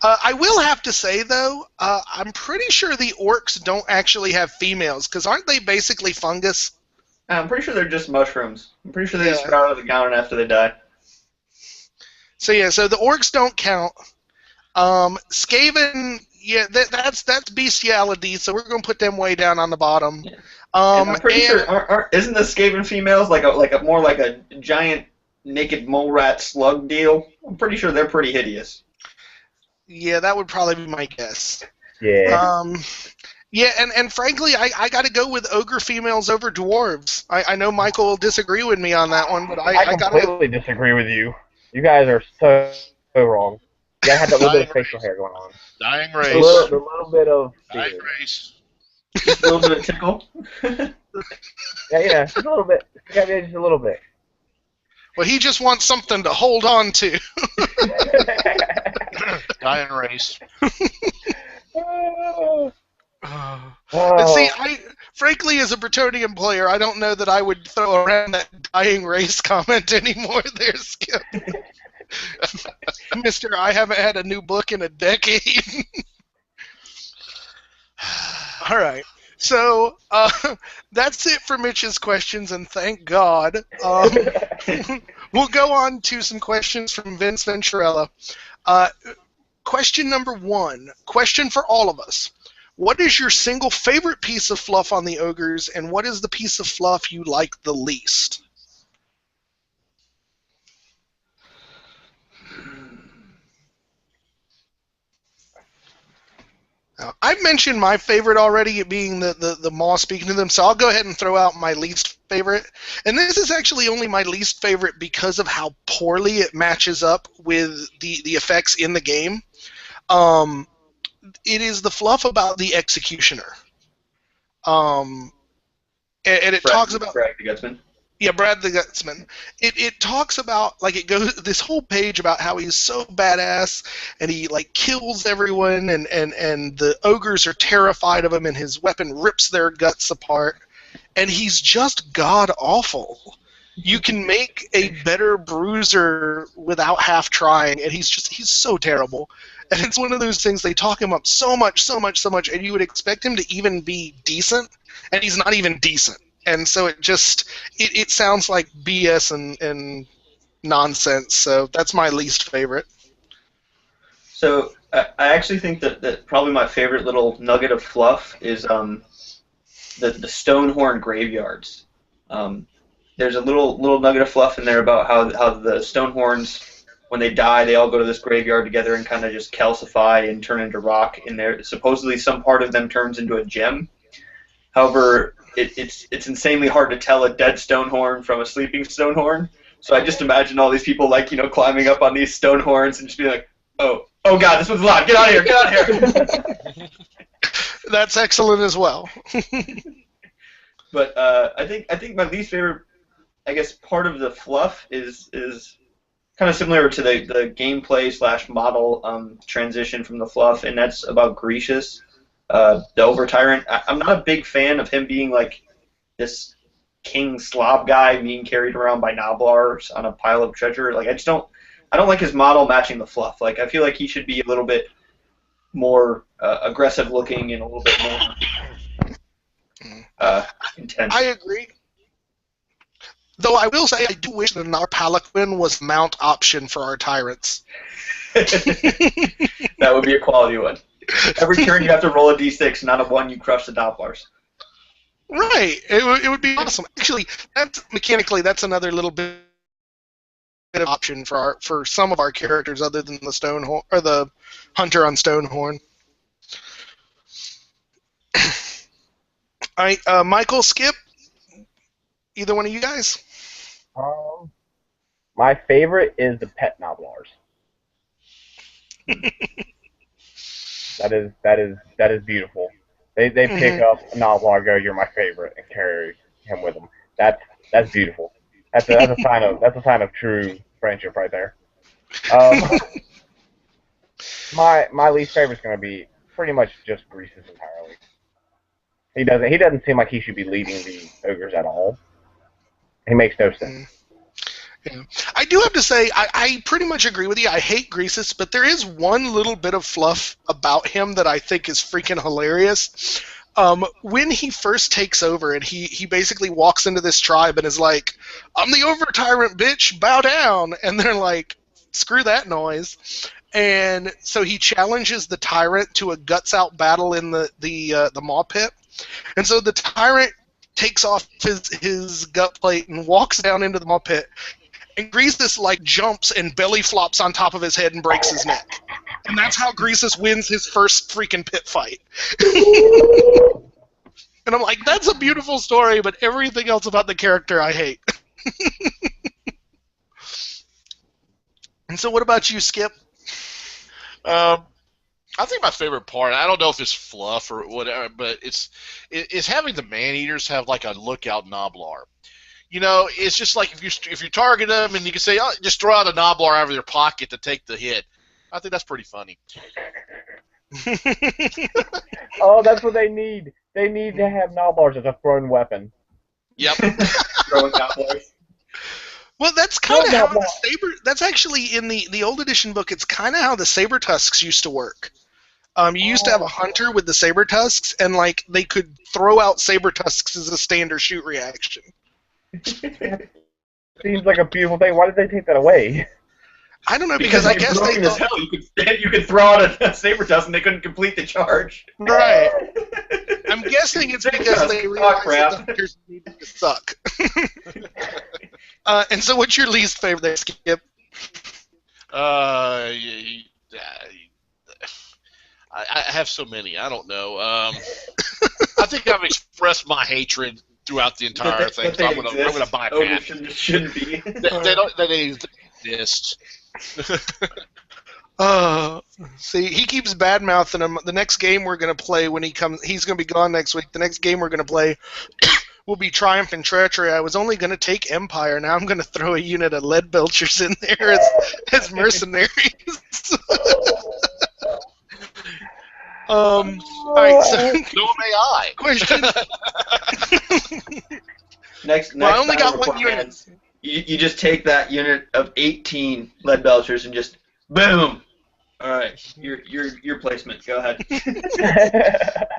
I will have to say, though, I'm pretty sure the orcs don't actually have females, because aren't they basically fungus? I'm pretty sure they're just mushrooms. I'm pretty sure they just sprout out of the ground after they die. So the orcs don't count. Skaven, that's bestiality, so we're going to put them way down on the bottom. Yeah. I'm pretty sure, isn't the Skaven females like a giant naked mole rat slug deal? I'm pretty sure they're pretty hideous. Yeah, that would probably be my guess. Yeah. And frankly, I got to go with ogre females over dwarves. I know Michael will disagree with me on that one, but I completely disagree with you. You guys are so wrong. You gotta have that little bit of facial hair going on. Dying race. A little bit of dying race. Just a little bit of tickle. Yeah, just a little bit. Yeah, just a little bit. Well, he just wants something to hold on to. Dying race. But see, frankly, as a Bretonnian player, I don't know that I would throw around that dying race comment anymore there, Skip. Mister, I haven't had a new book in a decade. All right. So, that's it for Mitch's questions, and thank God. We'll go on to some questions from Vince Venturella. Question number 1. Question for all of us. What is your single favorite piece of fluff on the ogres, and what is the piece of fluff you like the least? I've mentioned my favorite already, it being the Maw speaking to them, so I'll go ahead and throw out my least favorite. And this is actually only my least favorite because of how poorly it matches up with the effects in the game. It is the fluff about the Executioner. And it talks about... Brad the Gutsman. Yeah, Brad the Gutsman. It talks about, like, it goes this whole page about how he's so badass and he, like, kills everyone and the ogres are terrified of him and his weapon rips their guts apart. And he's just god-awful. You can make a better bruiser without half trying, and he's so terrible. And it's one of those things, they talk him up so much, and you would expect him to even be decent, and he's not even decent. And so it sounds like BS and nonsense. So that's my least favorite. So I actually think that probably my favorite little nugget of fluff is the Stonehorn graveyards. There's a little nugget of fluff in there about how the Stonehorns, when they die, they all go to this graveyard together and kind of just calcify and turn into rock. And there supposedly some part of them turns into a gem. However, it's insanely hard to tell a dead Stonehorn from a sleeping Stonehorn. So I just imagine all these people climbing up on these Stonehorns and just being like, oh God, this one's alive! Get out of here! That's excellent as well. But I think my least favorite, I guess, part of the fluff is kind of similar to the gameplay / model transition from the fluff, and that's about Grecius. The Ogre Tyrant. I'm not a big fan of him being like this king slob guy being carried around by Noblars on a pile of treasure. Like I don't like his model matching the fluff. Like I feel like he should be a little bit more aggressive looking and a little bit more intense. I agree. Though I will say I do wish that an Palanquin was mount option for our tyrants. That would be a quality one. Every turn you have to roll a d6, not a 1 you crush the Doppelars. Right. It would be awesome. Actually, mechanically, that's another little bit of option for some of our characters other than the Stonehorn or the Hunter on Stonehorn. All right, Michael, Skip, either one of you guys? My favorite is the pet Noblars. That is beautiful. They pick up a Noblar, go, you're my favorite, and carry him with them. That's beautiful. That's a sign of true friendship right there. My least favorite is going to be pretty much just Grease's entirely. He doesn't seem like he should be leading the ogres at all. He makes no sense. Yeah. I do have to say, I pretty much agree with you. I hate Greasus, but there is one little bit of fluff about him that I think is freaking hilarious. When he first takes over and he basically walks into this tribe and is like, I'm the Ogre Tyrant, bitch, bow down. And they're like, screw that noise. And so he challenges the tyrant to a guts-out battle in the Maw Pit. And so the tyrant takes off his gut plate and walks down into the Maw Pit. And Greasus, jumps and belly flops on top of his head and breaks his neck. And that's how Greasus wins his first freaking pit fight. And I'm like, that's a beautiful story, but everything else about the character I hate. And so what about you, Skip? I think my favorite part, I don't know if it's fluff or whatever, but it's having the man-eaters have a lookout Noblar. It's just like if you target them and you can say, oh, just throw out a Noblar out of their pocket to take the hit. I think that's pretty funny. Oh, that's what they need. They need to have Noblars as a thrown weapon. Yep. Throwing Nobblars. Well, that's kind of how the saber. That's actually in the old edition book. It's kind of how the saber tusks used to work. You used to have a hunter with the saber tusks, and they could throw out saber tusks as a stand or shoot reaction. Seems like a beautiful thing. Why did they take that away? I don't know Because because I they're guess they broken as thought, hell. You could throw out a saber tusk and they couldn't complete the charge. right. I'm guessing it's Saber because tusk, they oh, realized that crap. the hunters needed to suck. And so, what's your least favorite there, Skip? I have so many. I don't know. I think I've expressed my hatred throughout the entire thing, so I'm gonna bypass. Ogre shouldn't be. They don't exist. See, he keeps bad-mouthing him. The next game we're going to play when he comes, he's going to be gone next week. The next game we're going to play will be Triumph and Treachery. I was only going to take Empire. Now I'm going to throw a unit of lead belchers in there as mercenaries. All right, so So may I. question. Next Well, I only battle got one plans, you just take that unit of 18 lead belchers and just boom. All right, your placement. Go ahead.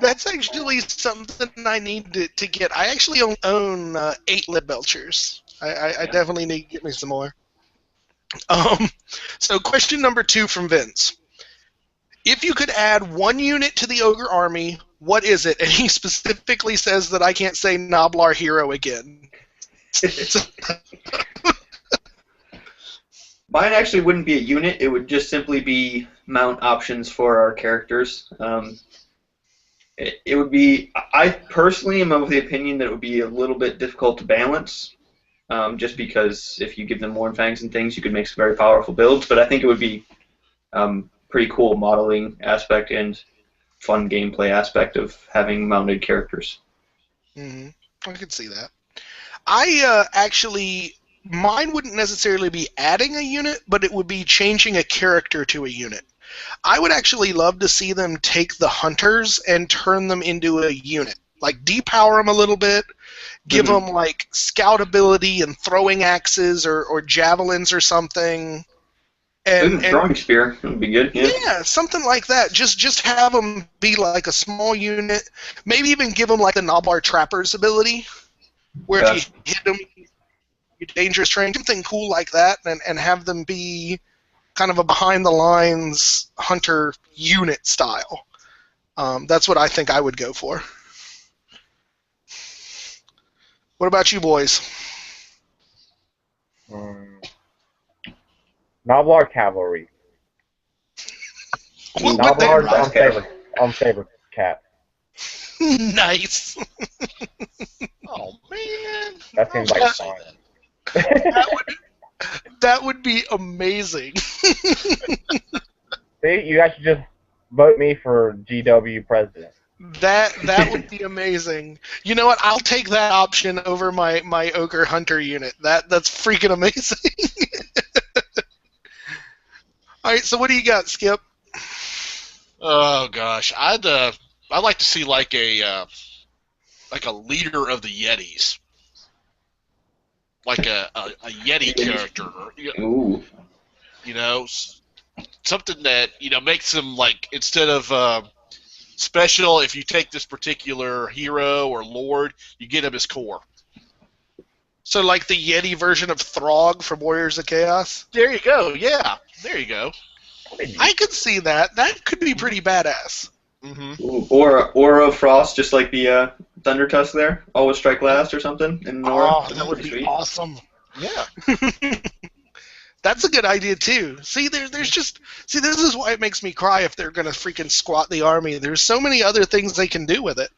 That's actually something I need to get. I actually own 8 lead belchers. I definitely need to get me some more. So question number 2 from Vince. If you could add 1 unit to the Ogre army, what is it? And he specifically says that I can't say Noblar Hero again. Mine actually wouldn't be a unit. It would just simply be mount options for our characters. It would be. I personally am of the opinion that it would be a little bit difficult to balance, just because if you give them Morn Fangs and things, you could make some very powerful builds. But I think it would be pretty cool modeling aspect and fun gameplay aspect of having mounted characters. Mm-hmm. I could see that. I actually, mine wouldn't necessarily be adding a unit, but it would be changing a character to a unit. I would actually love to see them take the hunters and turn them into a unit. Like, depower them a little bit, give them, like, scout ability and throwing axes or javelins or something. And throwing spear would be good. Yeah, something like that. Just have them be like a small unit. Maybe even give them, like, the Noblar Trapper's ability, where if you hit them, you dangerous terrain, something cool like that, and have them be kind of a behind-the-lines hunter unit style. That's what I think I would go for. What about you boys? Noblar Cavalry. Noblar on favorite cat. Nice. Oh man, That seems like fun. That would be amazing. See, you guys should just vote me for GW president. That would be amazing. You know what? I'll take that option over my Ogre Hunter unit. That's freaking amazing. All right, so what do you got, Skip? Oh gosh, I'd like to see like a leader of the Yetis, like a Yeti character. Ooh. You know, something that makes them like instead of special. If you take this particular hero or lord, you get him as core. So like the Yeti version of Throg from Warriors of Chaos? There you go. Yeah, there you go. I could see that. That could be pretty badass. Ooh, or Aura of Frost, just like the Thunder Tusk there. Always strike last or something. In Nora. Oh, that would be awesome. Yeah. That's a good idea too. See, this is why it makes me cry if they're gonna freaking squat the army. There's so many other things they can do with it.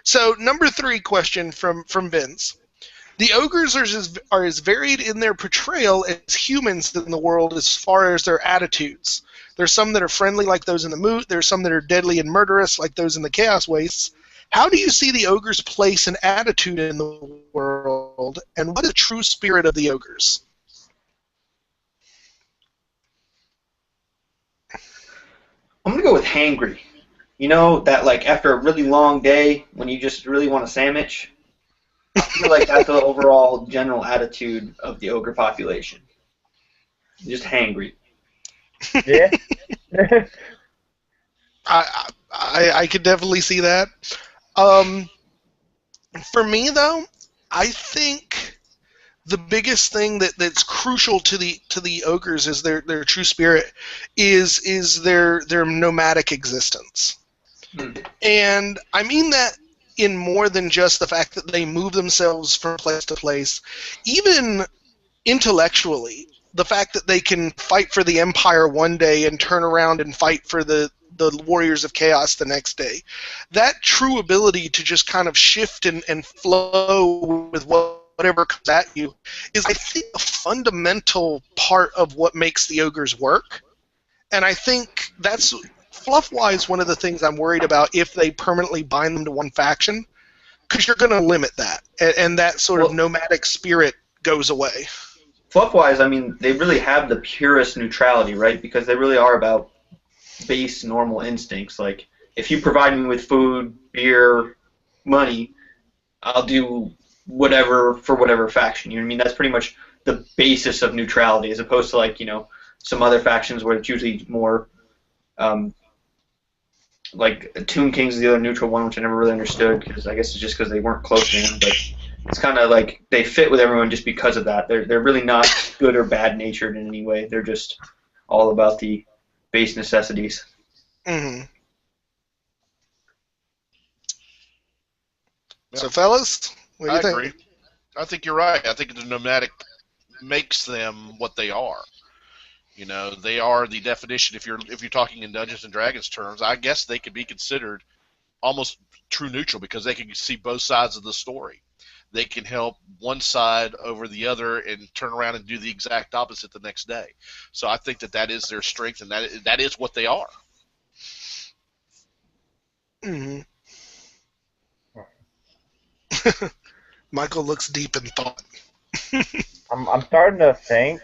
So number 3 question from Vince. The ogres are as varied in their portrayal as humans in the world as far as their attitudes. There's some that are friendly like those in the Moot. There's some that are deadly and murderous like those in the Chaos Wastes. How do you see the ogres' place and attitude in the world, and what is the true spirit of the ogres? I'm gonna go with hangry. You know that like after a really long day when you just really want a sandwich. I feel like that's the overall general attitude of the ogre population. Just hangry. Yeah. I could definitely see that. For me, though, I think the biggest thing that's crucial to the ogres is their true spirit is their nomadic existence. And I mean that in more than just the fact that they move themselves from place to place. Even intellectually, the fact that they can fight for the Empire one day and turn around and fight for the Warriors of Chaos the next day. That true ability to just kind of shift and flow with whatever comes at you is, I think, a fundamental part of what makes the ogres work. And I think that's, fluff-wise, one of the things I'm worried about if they permanently bind them to one faction, because you're going to limit that, and that sort of nomadic spirit goes away. Fluff-wise, I mean, they really have the purest neutrality, right? Because they really are about base normal instincts. Like, if you provide me with food, beer, money, I'll do whatever for whatever faction. You know what I mean? That's pretty much the basis of neutrality, as opposed to, like, you know, some other factions where it's usually more, like, Tomb King's the other neutral one, which I never really understood, because I guess it's just because they weren't close to him, but it's kind of like they fit with everyone just because of that. They're really not good or bad natured in any way. They're just all about the base necessities. Mm-hmm. Yeah. So, fellas, what do you think? I agree. I think you're right. I think the nomadic makes them what they are. You know, they are the definition. If you're talking in Dungeons and Dragons terms, I guess they could be considered almost true neutral, because they can see both sides of the story. They can help one side over the other and turn around and do the exact opposite the next day. So I think that is their strength, and that is what they are. Mm-hmm. Michael looks deep in thought. I'm starting to think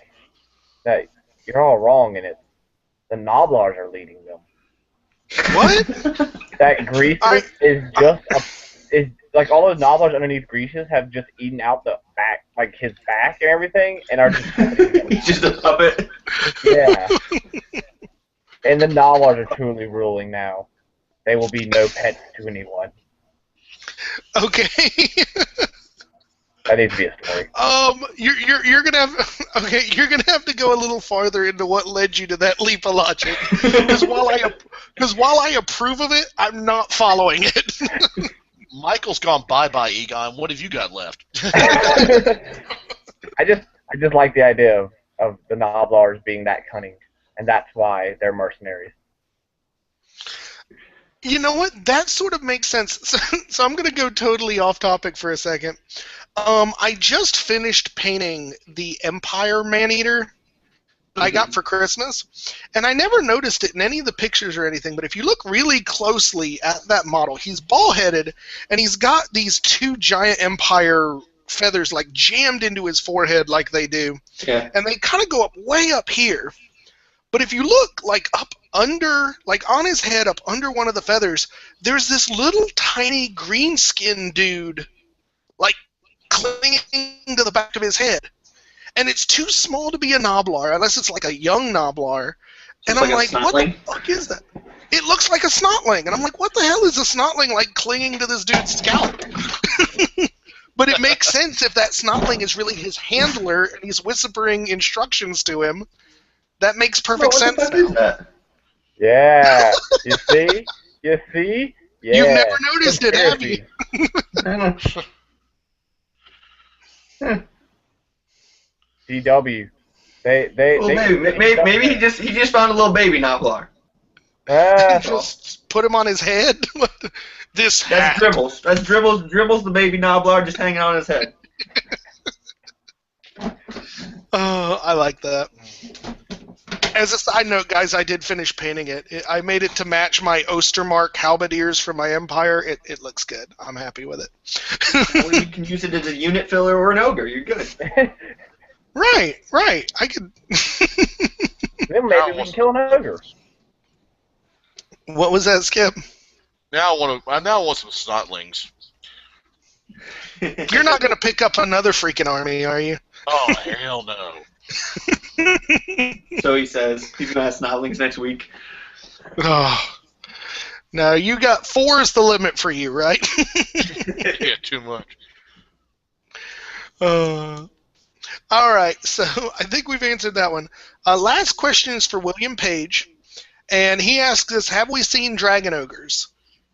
that you're all wrong, and it's the Noblars are leading them. What? That Greasus is just is like, all those Noblars underneath Greasus have just eaten out the back, like his back and everything, and are just he's just a puppet. Yeah. And the Noblars are truly ruling now. They will be no pets to anyone. Okay. That needs to be a story. You're gonna have you're gonna have to go a little farther into what led you to that leap of logic. Because while I approve of it, I'm not following it. Michael's gone bye-bye, Egon. What have you got left? I just like the idea of the Noblars being that cunning, and that's why they're mercenaries. You know what? That sort of makes sense. So I'm going to go totally off topic for a second. I just finished painting the Empire Maneater that I got for Christmas, and I never noticed it in any of the pictures or anything, but if you look really closely at that model, he's bald-headed, and he's got these two giant Empire feathers like jammed into his forehead like they do, and they kind of go up way up here. But if you look like up under, like on his head, up under one of the feathers, there's this little tiny green-skinned dude, like clinging to the back of his head. And it's too small to be a Noblar, unless it's like a young Noblar. And I'm like, what the fuck is that? It looks like a snotling. And I'm like, what the hell is a snotling like clinging to this dude's scalp? But it makes sense if that snotling is really his handler and he's whispering instructions to him. That makes perfect sense now. Is that? Yeah. You see? You see? Yeah. You've never noticed it, have you? CW. Maybe he just found a little baby Noblar. Just put him on his head. That's Dribbles. That's Dribbles the baby Noblar just hanging on his head. Oh, I like that. As a side note, guys, I did finish painting it. I made it to match my Ostermark halberdiers for my Empire. It looks good. I'm happy with it. Well, you can use it as a unit filler or an ogre. You're good. Right. I could. Then maybe we can kill an ogre. What was that, Skip? Now I want some snotlings. You're not going to pick up another freaking army, are you? Oh, hell no. So he says he's going to have snotlings next week. Oh. No, you got 4 is the limit for you, right? Yeah, too much. All right, so I think we've answered that one. Last question is for William Page, and he asks us, have we seen dragon ogres?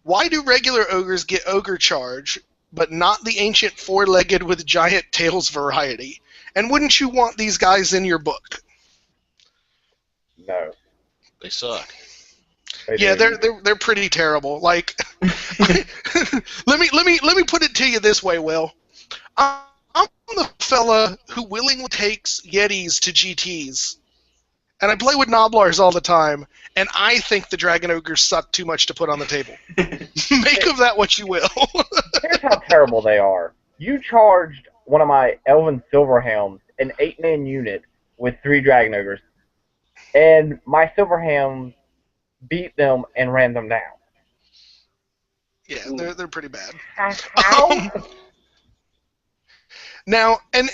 Why do regular ogres get ogre charge, but not the ancient four-legged with giant tails variety? And wouldn't you want these guys in your book? No. They suck. Yeah, they're pretty terrible. Like, let me put it to you this way, Will. I'm the fella who willingly takes Yetis to GTs, and I play with Noblars all the time, and I think the Dragon Ogres suck too much to put on the table. Make of that what you will. Here's how terrible they are. You charged one of my Elven Silverhounds, an 8-man unit, with 3 Dragon Ogres, and my Silverhounds beat them and ran them down. Yeah, they're pretty bad. How? Now, and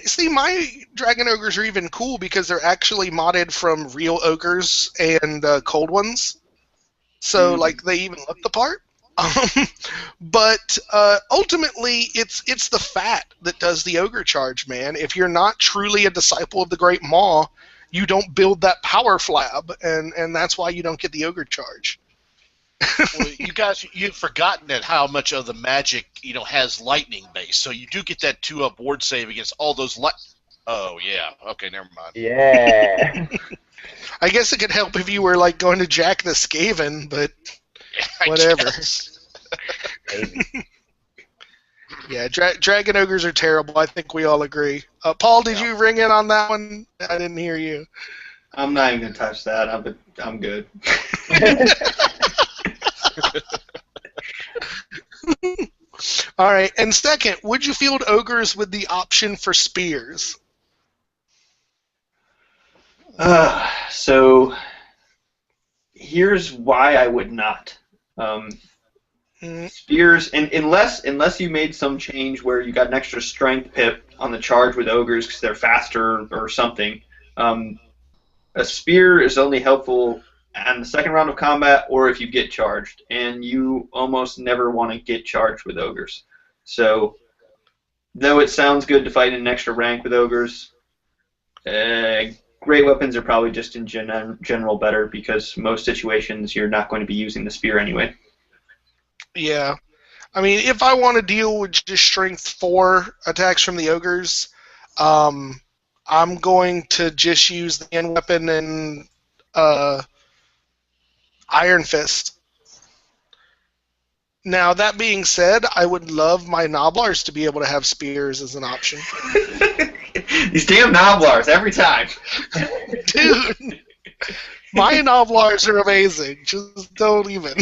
see, my Dragon Ogres are even cool because they're actually modded from real ogres and cold ones. So, like, they even look the part. But ultimately, it's the fat that does the ogre charge, man. If you're not truly a disciple of the Great Maw, you don't build that power flab, and that's why you don't get the ogre charge. Well, you guys, you've forgotten that how much of the magic, has lightning base. So you do get that 2-up ward save against all those Oh, yeah. Okay, never mind. Yeah. I guess it could help if you were, like, going to Jack the Skaven, but whatever. Yeah, Dragon Ogres are terrible. I think we all agree. Paul, did you ring in on that one? I didn't hear you. I'm not even going to touch that. I'm good. All right, and second, would you field ogres with the option for spears? So here's why I would not. Spears, and unless you made some change where you got an extra strength pip on the charge with ogres because they're faster or something, a spear is only helpful on the second round of combat or if you get charged, and you almost never want to get charged with ogres. So, though it sounds good to fight in an extra rank with ogres, great weapons are probably just in general better because most situations you're not going to be using the spear anyway. Yeah. I mean, if I want to deal with just strength 4 attacks from the ogres, I'm going to just use the end weapon and Iron Fist. Now, that being said, I would love my Noblars to be able to have spears as an option. These damn Noblars, every time. Dude, my Noblars are amazing. Just don't even.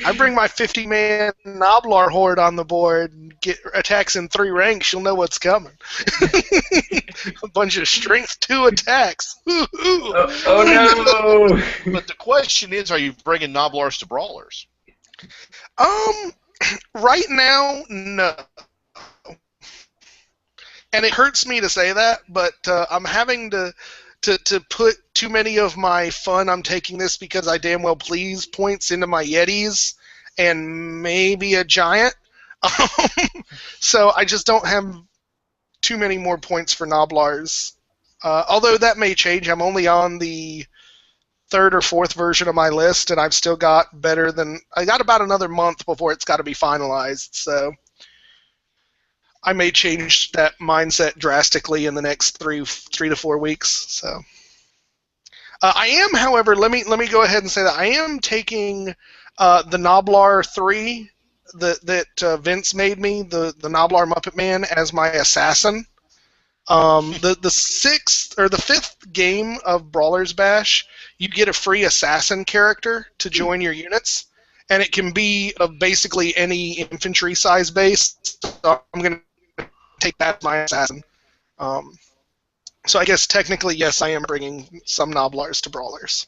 I bring my 50-man Noblar horde on the board and get attacks in 3 ranks, you'll know what's coming. A bunch of strength 2 attacks. Oh no! But the question is, are you bringing Noblars to Brawlers? Right now, no. And it hurts me to say that, but I'm having to put too many of my fun, I'm taking this because I damn well please points into my Yetis and maybe a Giant. So I just don't have too many more points for Noblars. Although that may change. I'm only on the 3rd or 4th version of my list, and I've still got I got about another month before it's got to be finalized, so I may change that mindset drastically in the next 3 to 4 weeks. So, I am, however, let me go ahead and say that I am taking the Noblar 3 that Vince made me, the Noblar Muppet Man, as my assassin. The 6th or the 5th game of Brawler's Bash, you get a free assassin character to join your units, and it can be of basically any infantry size base. So I'm going to take that as my assassin. So I guess technically, yes, I am bringing some Noblars to Brawlers.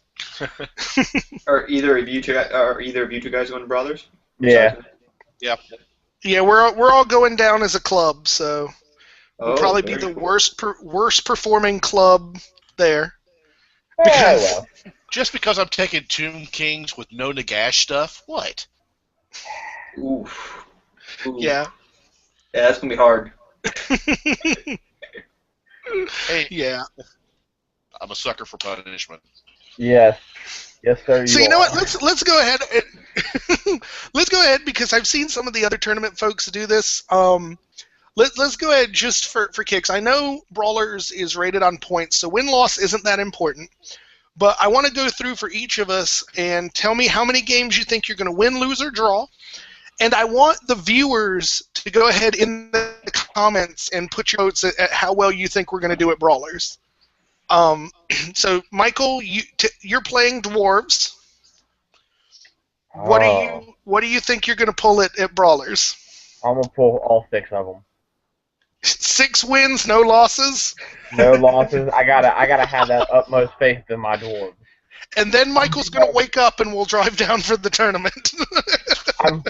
Are either of you two guys going to Brawlers? Yeah. Yeah. Yeah, we're all going down as a club, so we'll probably be the cool. worst performing club there. Well. Just because I'm taking Tomb Kings with no Nagash stuff? What? Oof. Yeah. Yeah, that's going to be hard. Hey, Yeah. I'm a sucker for punishment. Yes. Yes, sir, So you you know are. what? Let's go ahead. Let's go ahead because I've seen some of the other tournament folks do this. Let's go ahead just for kicks. I know Brawlers is rated on points, so win-loss isn't that important. But I want to go through for each of us and tell me how many games you think you're going to win, lose, or draw. And I want the viewers to go ahead in the comments and put your votes at how well you think we're going to do at Brawlers. So, Michael, you're playing Dwarves. What do you think you're going to pull at Brawlers? I'm gonna pull all 6 of them. 6 wins, no losses. No losses. I gotta have that utmost faith in my dwarves. And then Michael's going to wake up and we'll drive down for the tournament. I'm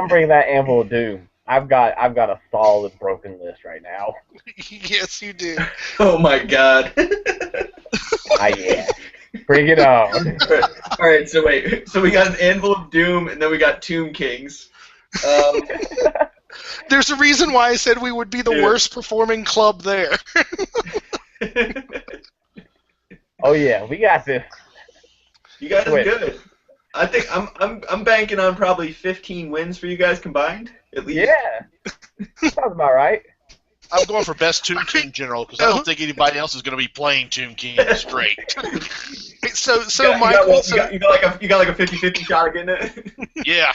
bringing that Anvil of Doom. I've got a solid broken list right now. Yes, you do. Oh my god. Yeah. Bring it on. Alright, so wait. So we got an Anvil of Doom, and then we got Tomb Kings. There's a reason why I said we would be the worst performing club there. Oh yeah, we got this. You guys are good. I think I'm banking on probably 15 wins for you guys combined, at least. Yeah. Sounds about right. I'm going for best Tomb King general because I don't think anybody else is going to be playing Tomb King straight. So Michael, you got like a 50-50 shot of getting it. Yeah.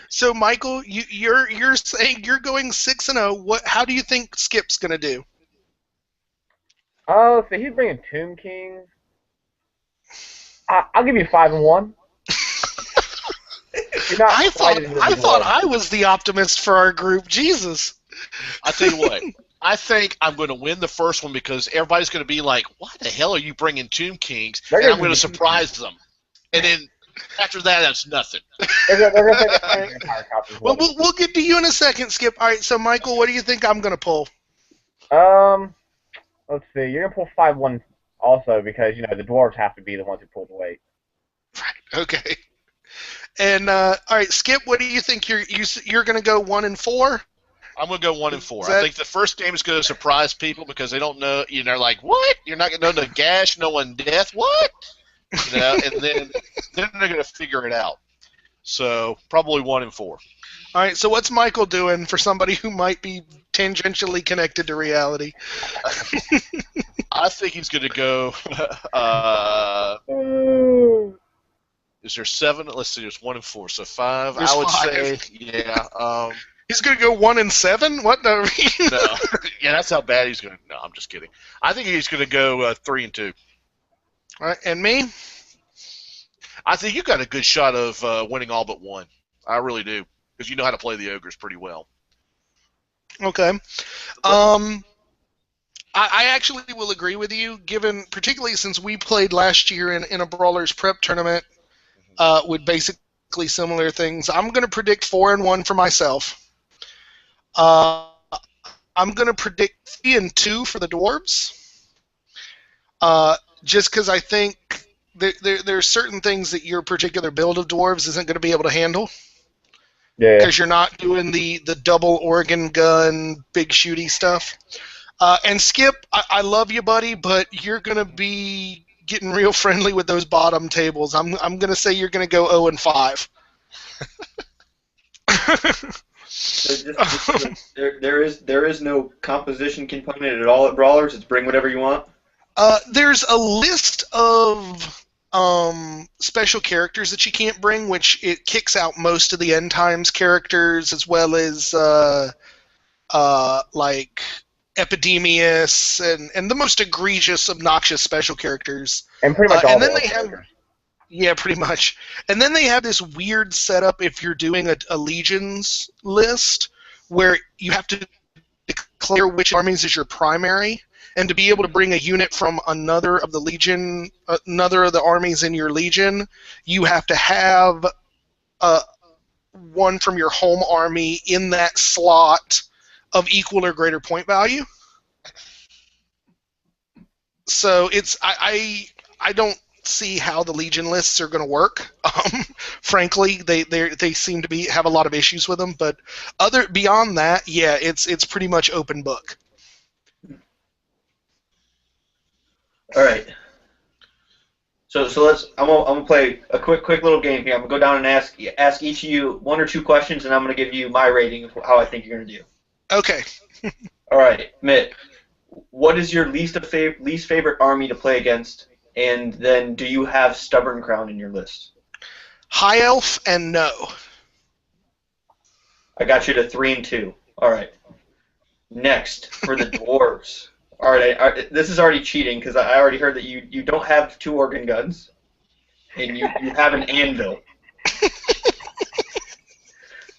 So Michael, you're saying you're going 6-0. How do you think Skip's going to do? Oh, so he's bringing Tomb Kings. I'll give you 5-1. I thought I was the optimist for our group. Jesus. I tell you what. I think I'm going to win the first one because everybody's going to be like, "Why the hell are you bringing Tomb Kings?" And I'm going to surprise them. And then after that, that's nothing. Well, we'll get to you in a second, Skip. All right. So Michael, what do you think I'm going to pull? Let's see. You're gonna pull 5-1 also because the dwarves have to be the ones who pull the weight. Right. Okay. And all right, Skip. What do you think? You're going to go 1-4? I'm going to go 1-4. I think the first game is going to surprise people because they don't know. They're like, "What? You're not going to know the gash, no one death? What?" And then they're going to figure it out. So probably 1-4. All right. So what's Michael doing for somebody who might be tangentially connected to reality? I think he's going to go. Is there 7? Let's see. There's 1-4, so 5. There's I would 5. say, yeah. He's going to go 1-7. What? No. No. Yeah, that's how bad he's going to. No, I'm just kidding. I think he's going to go 3-2. All right, and me? I think you got a good shot of winning all but one. I really do, because you know how to play the ogres pretty well. Okay. I actually will agree with you, given particularly since we played last year in a Brawlers prep tournament with basically similar things. I'm going to predict 4-1 for myself. I'm going to predict 3-2 for the Dwarves. Just because I think there are certain things that your particular build of Dwarves isn't going to be able to handle. Yeah. Because you're not doing the double organ gun, big shooty stuff. And Skip, I love you, buddy, but you're going to be getting real friendly with those bottom tables. I'm going to say you're going to go 0-5. There is no composition component at all at Brawlers. It's bring whatever you want. There's a list of special characters that you can't bring, which it kicks out most of the end times characters, as well as like Epidemius and the most egregious, obnoxious special characters. And pretty much all and then the they have, characters. yeah, pretty much. And then they have this weird setup if you're doing a legions list where you have to declare which armies is your primary. And to be able to bring a unit from another of the armies in your legion, you have to have one from your home army in that slot of equal or greater point value. So it's I don't see how the Legion lists are going to work. Frankly, they seem to have a lot of issues with them. But beyond that, yeah, it's pretty much open book. All right. So I'm gonna play a quick little game here. I'm gonna go down and ask each of you 1 or 2 questions, and I'm gonna give you my rating of how I think you're gonna do. Okay. All right, Mitt. What is your least favorite army to play against? And then, do you have Stubborn Crown in your list? High Elf and no. I got you to 3 and 2. All right. Next, for the dwarves. All right, this is already cheating because I already heard that you don't have 2 organ guns, and you have an anvil.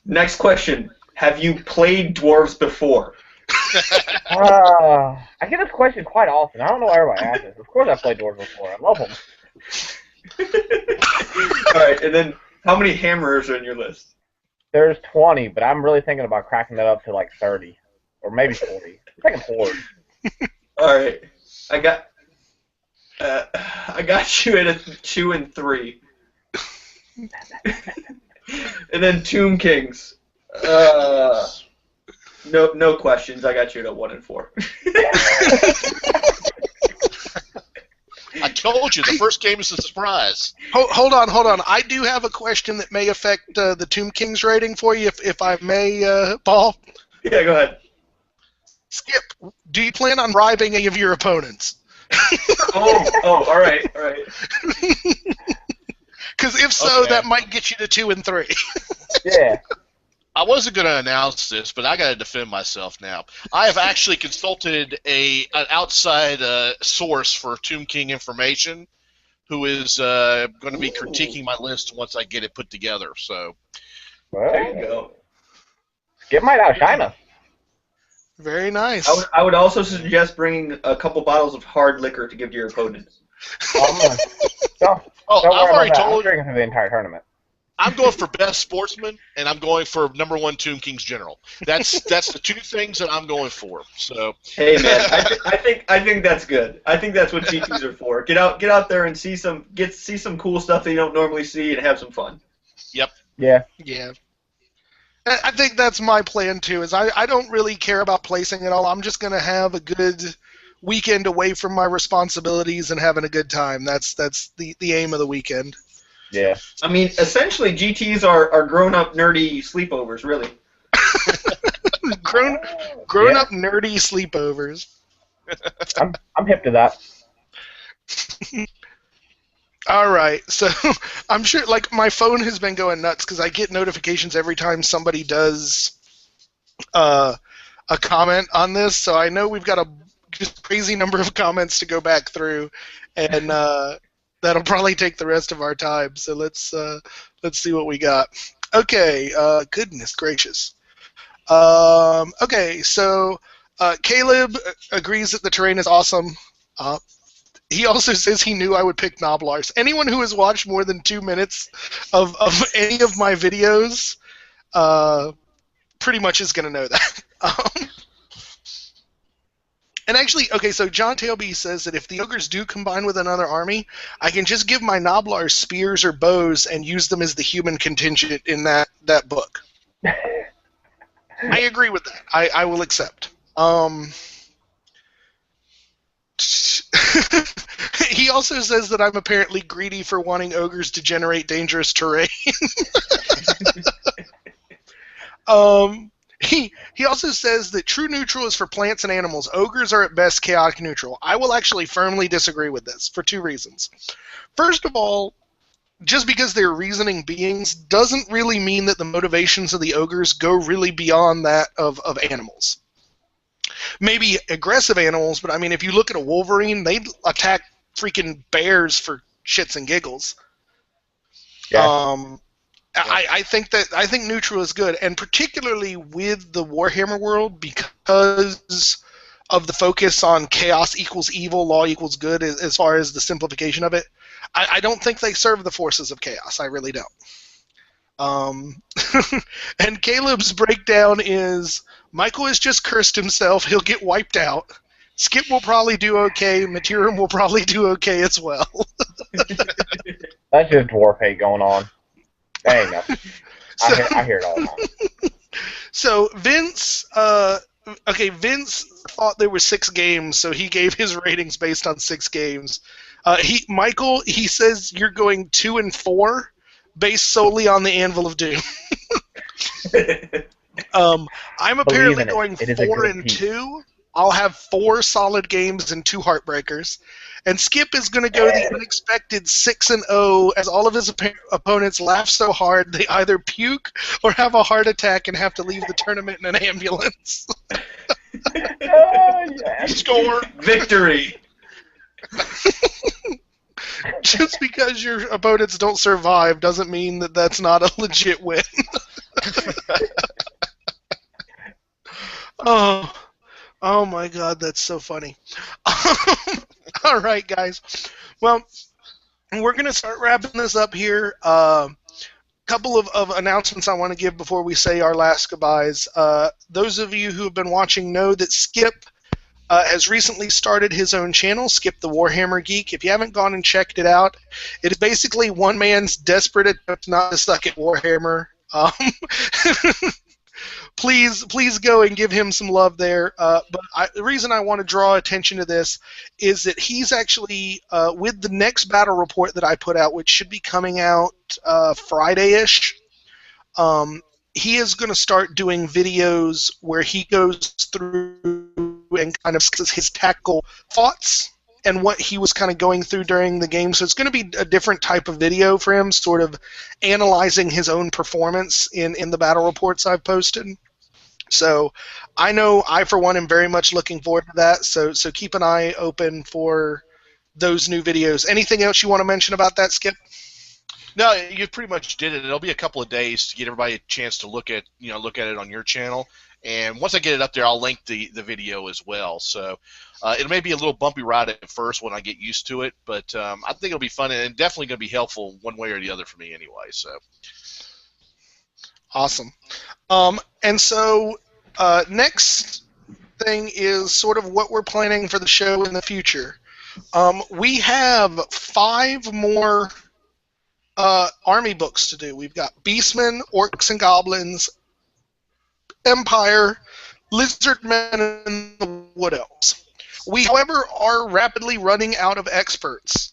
Next question: have you played dwarves before? I get this question quite often. I don't know why everybody asks this. Of course I played dwarves before. I love them. All right, and then how many hammerers are in your list? There's 20, but I'm really thinking about cracking that up to like 30, or maybe 40. I'm thinking horde. All right, I got you at a 2 and 3, and then Tomb Kings. No questions. I got you at a 1 and 4. I told you the first game is a surprise. Hold on. I do have a question that may affect the Tomb Kings rating for you, if I may, Paul. Yeah, go ahead. Skip, do you plan on bribing any of your opponents? Oh, all right. Because if so, Okay. that might get you to 2 and 3. Yeah. I wasn't going to announce this, but I got to defend myself now. I have actually consulted an outside source for Tomb King information, who is going to be critiquing my list once I get it put together. So Well, There you go. Skip might outshine us. Very nice. I would also suggest bringing a couple bottles of hard liquor to give to your opponents. Don't I've worry about already that. I'm told. drinking through the entire tournament. I'm going for best sportsman, and I'm going for number 1 Tomb Kings general. That's the 2 things that I'm going for. So Hey man, I think that's good. I think that's what GTs are for. Get out there and see some cool stuff that you don't normally see and have some fun. yep. Yeah. Yeah. I think that's my plan, too, is I don't really care about placing at all. I'm just going to have a good weekend away from my responsibilities and having a good time. That's the aim of the weekend. Yeah. I mean, essentially GTs are grown-up nerdy sleepovers, really. Grown Yeah. up nerdy sleepovers. I'm hip to that. All right, so I'm sure, like, my phone has been going nuts because I get notifications every time somebody does a comment on this. So I know we've got a just crazy number of comments to go back through, and that'll probably take the rest of our time. So let's see what we got. Okay, goodness gracious. Okay, so Caleb agrees that the terrain is awesome. He also says he knew I would pick Noblars. Anyone who has watched more than 2 minutes of any of my videos pretty much is going to know that. And actually, okay, so John Tailby says that if the ogres do combine with another army, I can just give my Noblars spears or bows and use them as the human contingent in that book. I agree with that. I will accept. He also says that I'm apparently greedy for wanting ogres to generate dangerous terrain. He also says that true neutral is for plants and animals. Ogres are at best chaotic neutral. I will actually firmly disagree with this for 2 reasons. First of all, just because they're reasoning beings doesn't really mean that the motivations of the ogres go really beyond that of animals. Maybe aggressive animals, but I mean, if you look at a wolverine, they attack freaking bears for shits and giggles. Yeah. I think neutral is good, and particularly with the Warhammer world, because of the focus on chaos equals evil, law equals good, as far as the simplification of it. I don't think they serve the forces of chaos. I really don't. And Caleb's breakdown is Michael has just cursed himself. He'll get wiped out. Skip will probably do okay. Mittierim will probably do okay as well. That's just dwarf hate going on. That ain't nothing. I hear it all the time. So Vince, Vince thought there were 6 games, so he gave his ratings based on 6 games. Michael, he says you're going 2 and 4, based solely on the Anvil of Doom. I'm apparently going 4 and 2. I'll have 4 solid games and 2 heartbreakers. And Skip is going to go the unexpected 6 and 0, as all of his opponents laugh so hard they either puke or have a heart attack and have to leave the tournament in an ambulance. Score victory. Just because your opponents don't survive doesn't mean that that's not a legit win. Oh my God, that's so funny. All right, guys. Well, we're going to start wrapping this up here. Couple of announcements I want to give before we say our last goodbyes. Those of you who have been watching know that Skip has recently started his own channel, Skip the Warhammer Geek. If you haven't gone and checked it out, it is basically one man's desperate attempt not to suck at Warhammer. Please go and give him some love there. But the reason I want to draw attention to this is that he's actually, with the next battle report that I put out, which should be coming out Friday-ish, he is going to start doing videos where he goes through and kind of his tactical thoughts and what he was kind of going through during the game. So it's going to be a different type of video for him, sort of analyzing his own performance in the battle reports I've posted. So I know I, for one, am very much looking forward to that. So keep an eye open for those new videos. Anything else you want to mention about that, Skip? No, you pretty much did it. It'll be a couple of days to get everybody a chance to look at it on your channel. And once I get it up there, I'll link the video as well. So it may be a little bumpy ride at first when I get used to it, but I think it'll be fun and definitely going to be helpful one way or the other for me anyway. So awesome. And so next thing is sort of what we're planning for the show in the future. We have 5 more army books to do. We've got Beastmen, Orcs and Goblins, Empire, Lizardmen, and the Wood Elves. We, however, are rapidly running out of experts.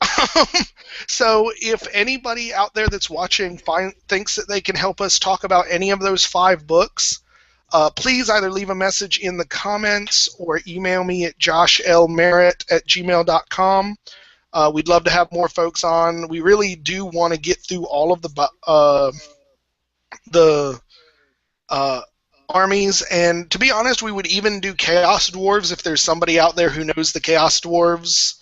So if anybody out there that's watching thinks that they can help us talk about any of those 5 books, please either leave a message in the comments or email me at joshlmerritt@gmail.com. We'd love to have more folks on. We really do want to get through all of the armies, and to be honest, we would even do Chaos Dwarves if there's somebody out there who knows the Chaos Dwarves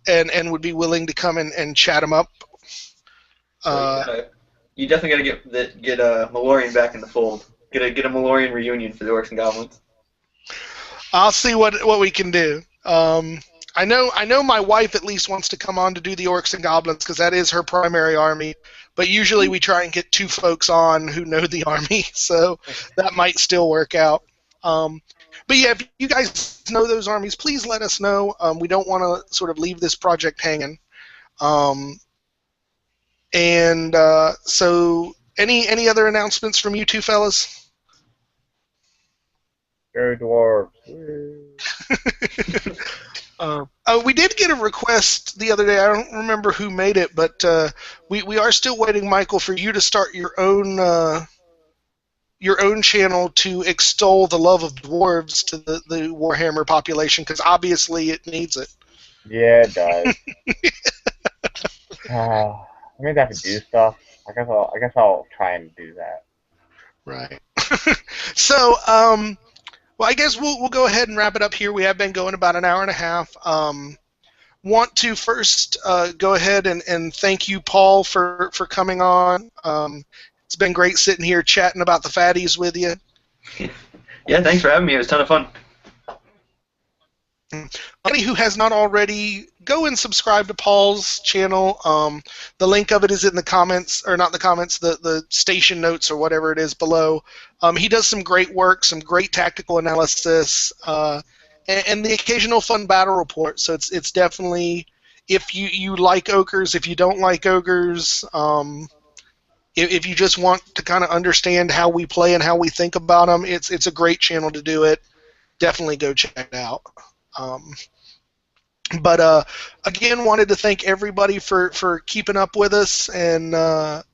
and would be willing to come and chat them up. You definitely got to get Malorian back in the fold. Get a Malorian reunion for the Orcs and Goblins. I'll see what we can do. I know my wife at least wants to come on to do the Orcs and Goblins because that is her primary army. But usually we try and get 2 folks on who know the army, so that might still work out. But yeah, if you guys know those armies, please let us know. We don't want to sort of leave this project hanging. So any other announcements from you 2 fellas? Go Dwarves. We did get a request the other day. I don't remember who made it, but we are still waiting, Michael, for you to start your own channel to extol the love of dwarves to the Warhammer population, because obviously it needs it. Yeah, it does. I mean, I have to do stuff. I guess I'll try and do that. Right. So, well, I guess we'll go ahead and wrap it up here. We have been going about an hour and a half. Want to first go ahead and thank you, Paul, for coming on. It's been great sitting here chatting about the fatties with you. Yeah, thanks for having me. It was a ton of fun. Anybody who has not already, go and subscribe to Paul's channel. The link of it is in the comments, or not the comments, the station notes or whatever it is below. He does some great work, some great tactical analysis. and the occasional fun battle report. So it's definitely, if you like ogres, if you don't like ogres, if you just want to kind of understand how we play and how we think about them, it's a great channel to do it. Definitely go check it out. But again, wanted to thank everybody for keeping up with us and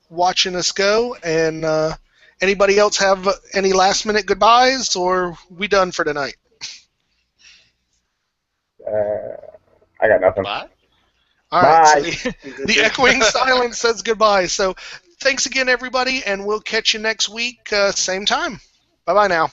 watching us go. And anybody else have any last minute goodbyes, or we done for tonight? I got nothing. Bye. All right. Bye. So the echoing silence says goodbye. So thanks again, everybody, and we'll catch you next week, same time. Bye-bye now.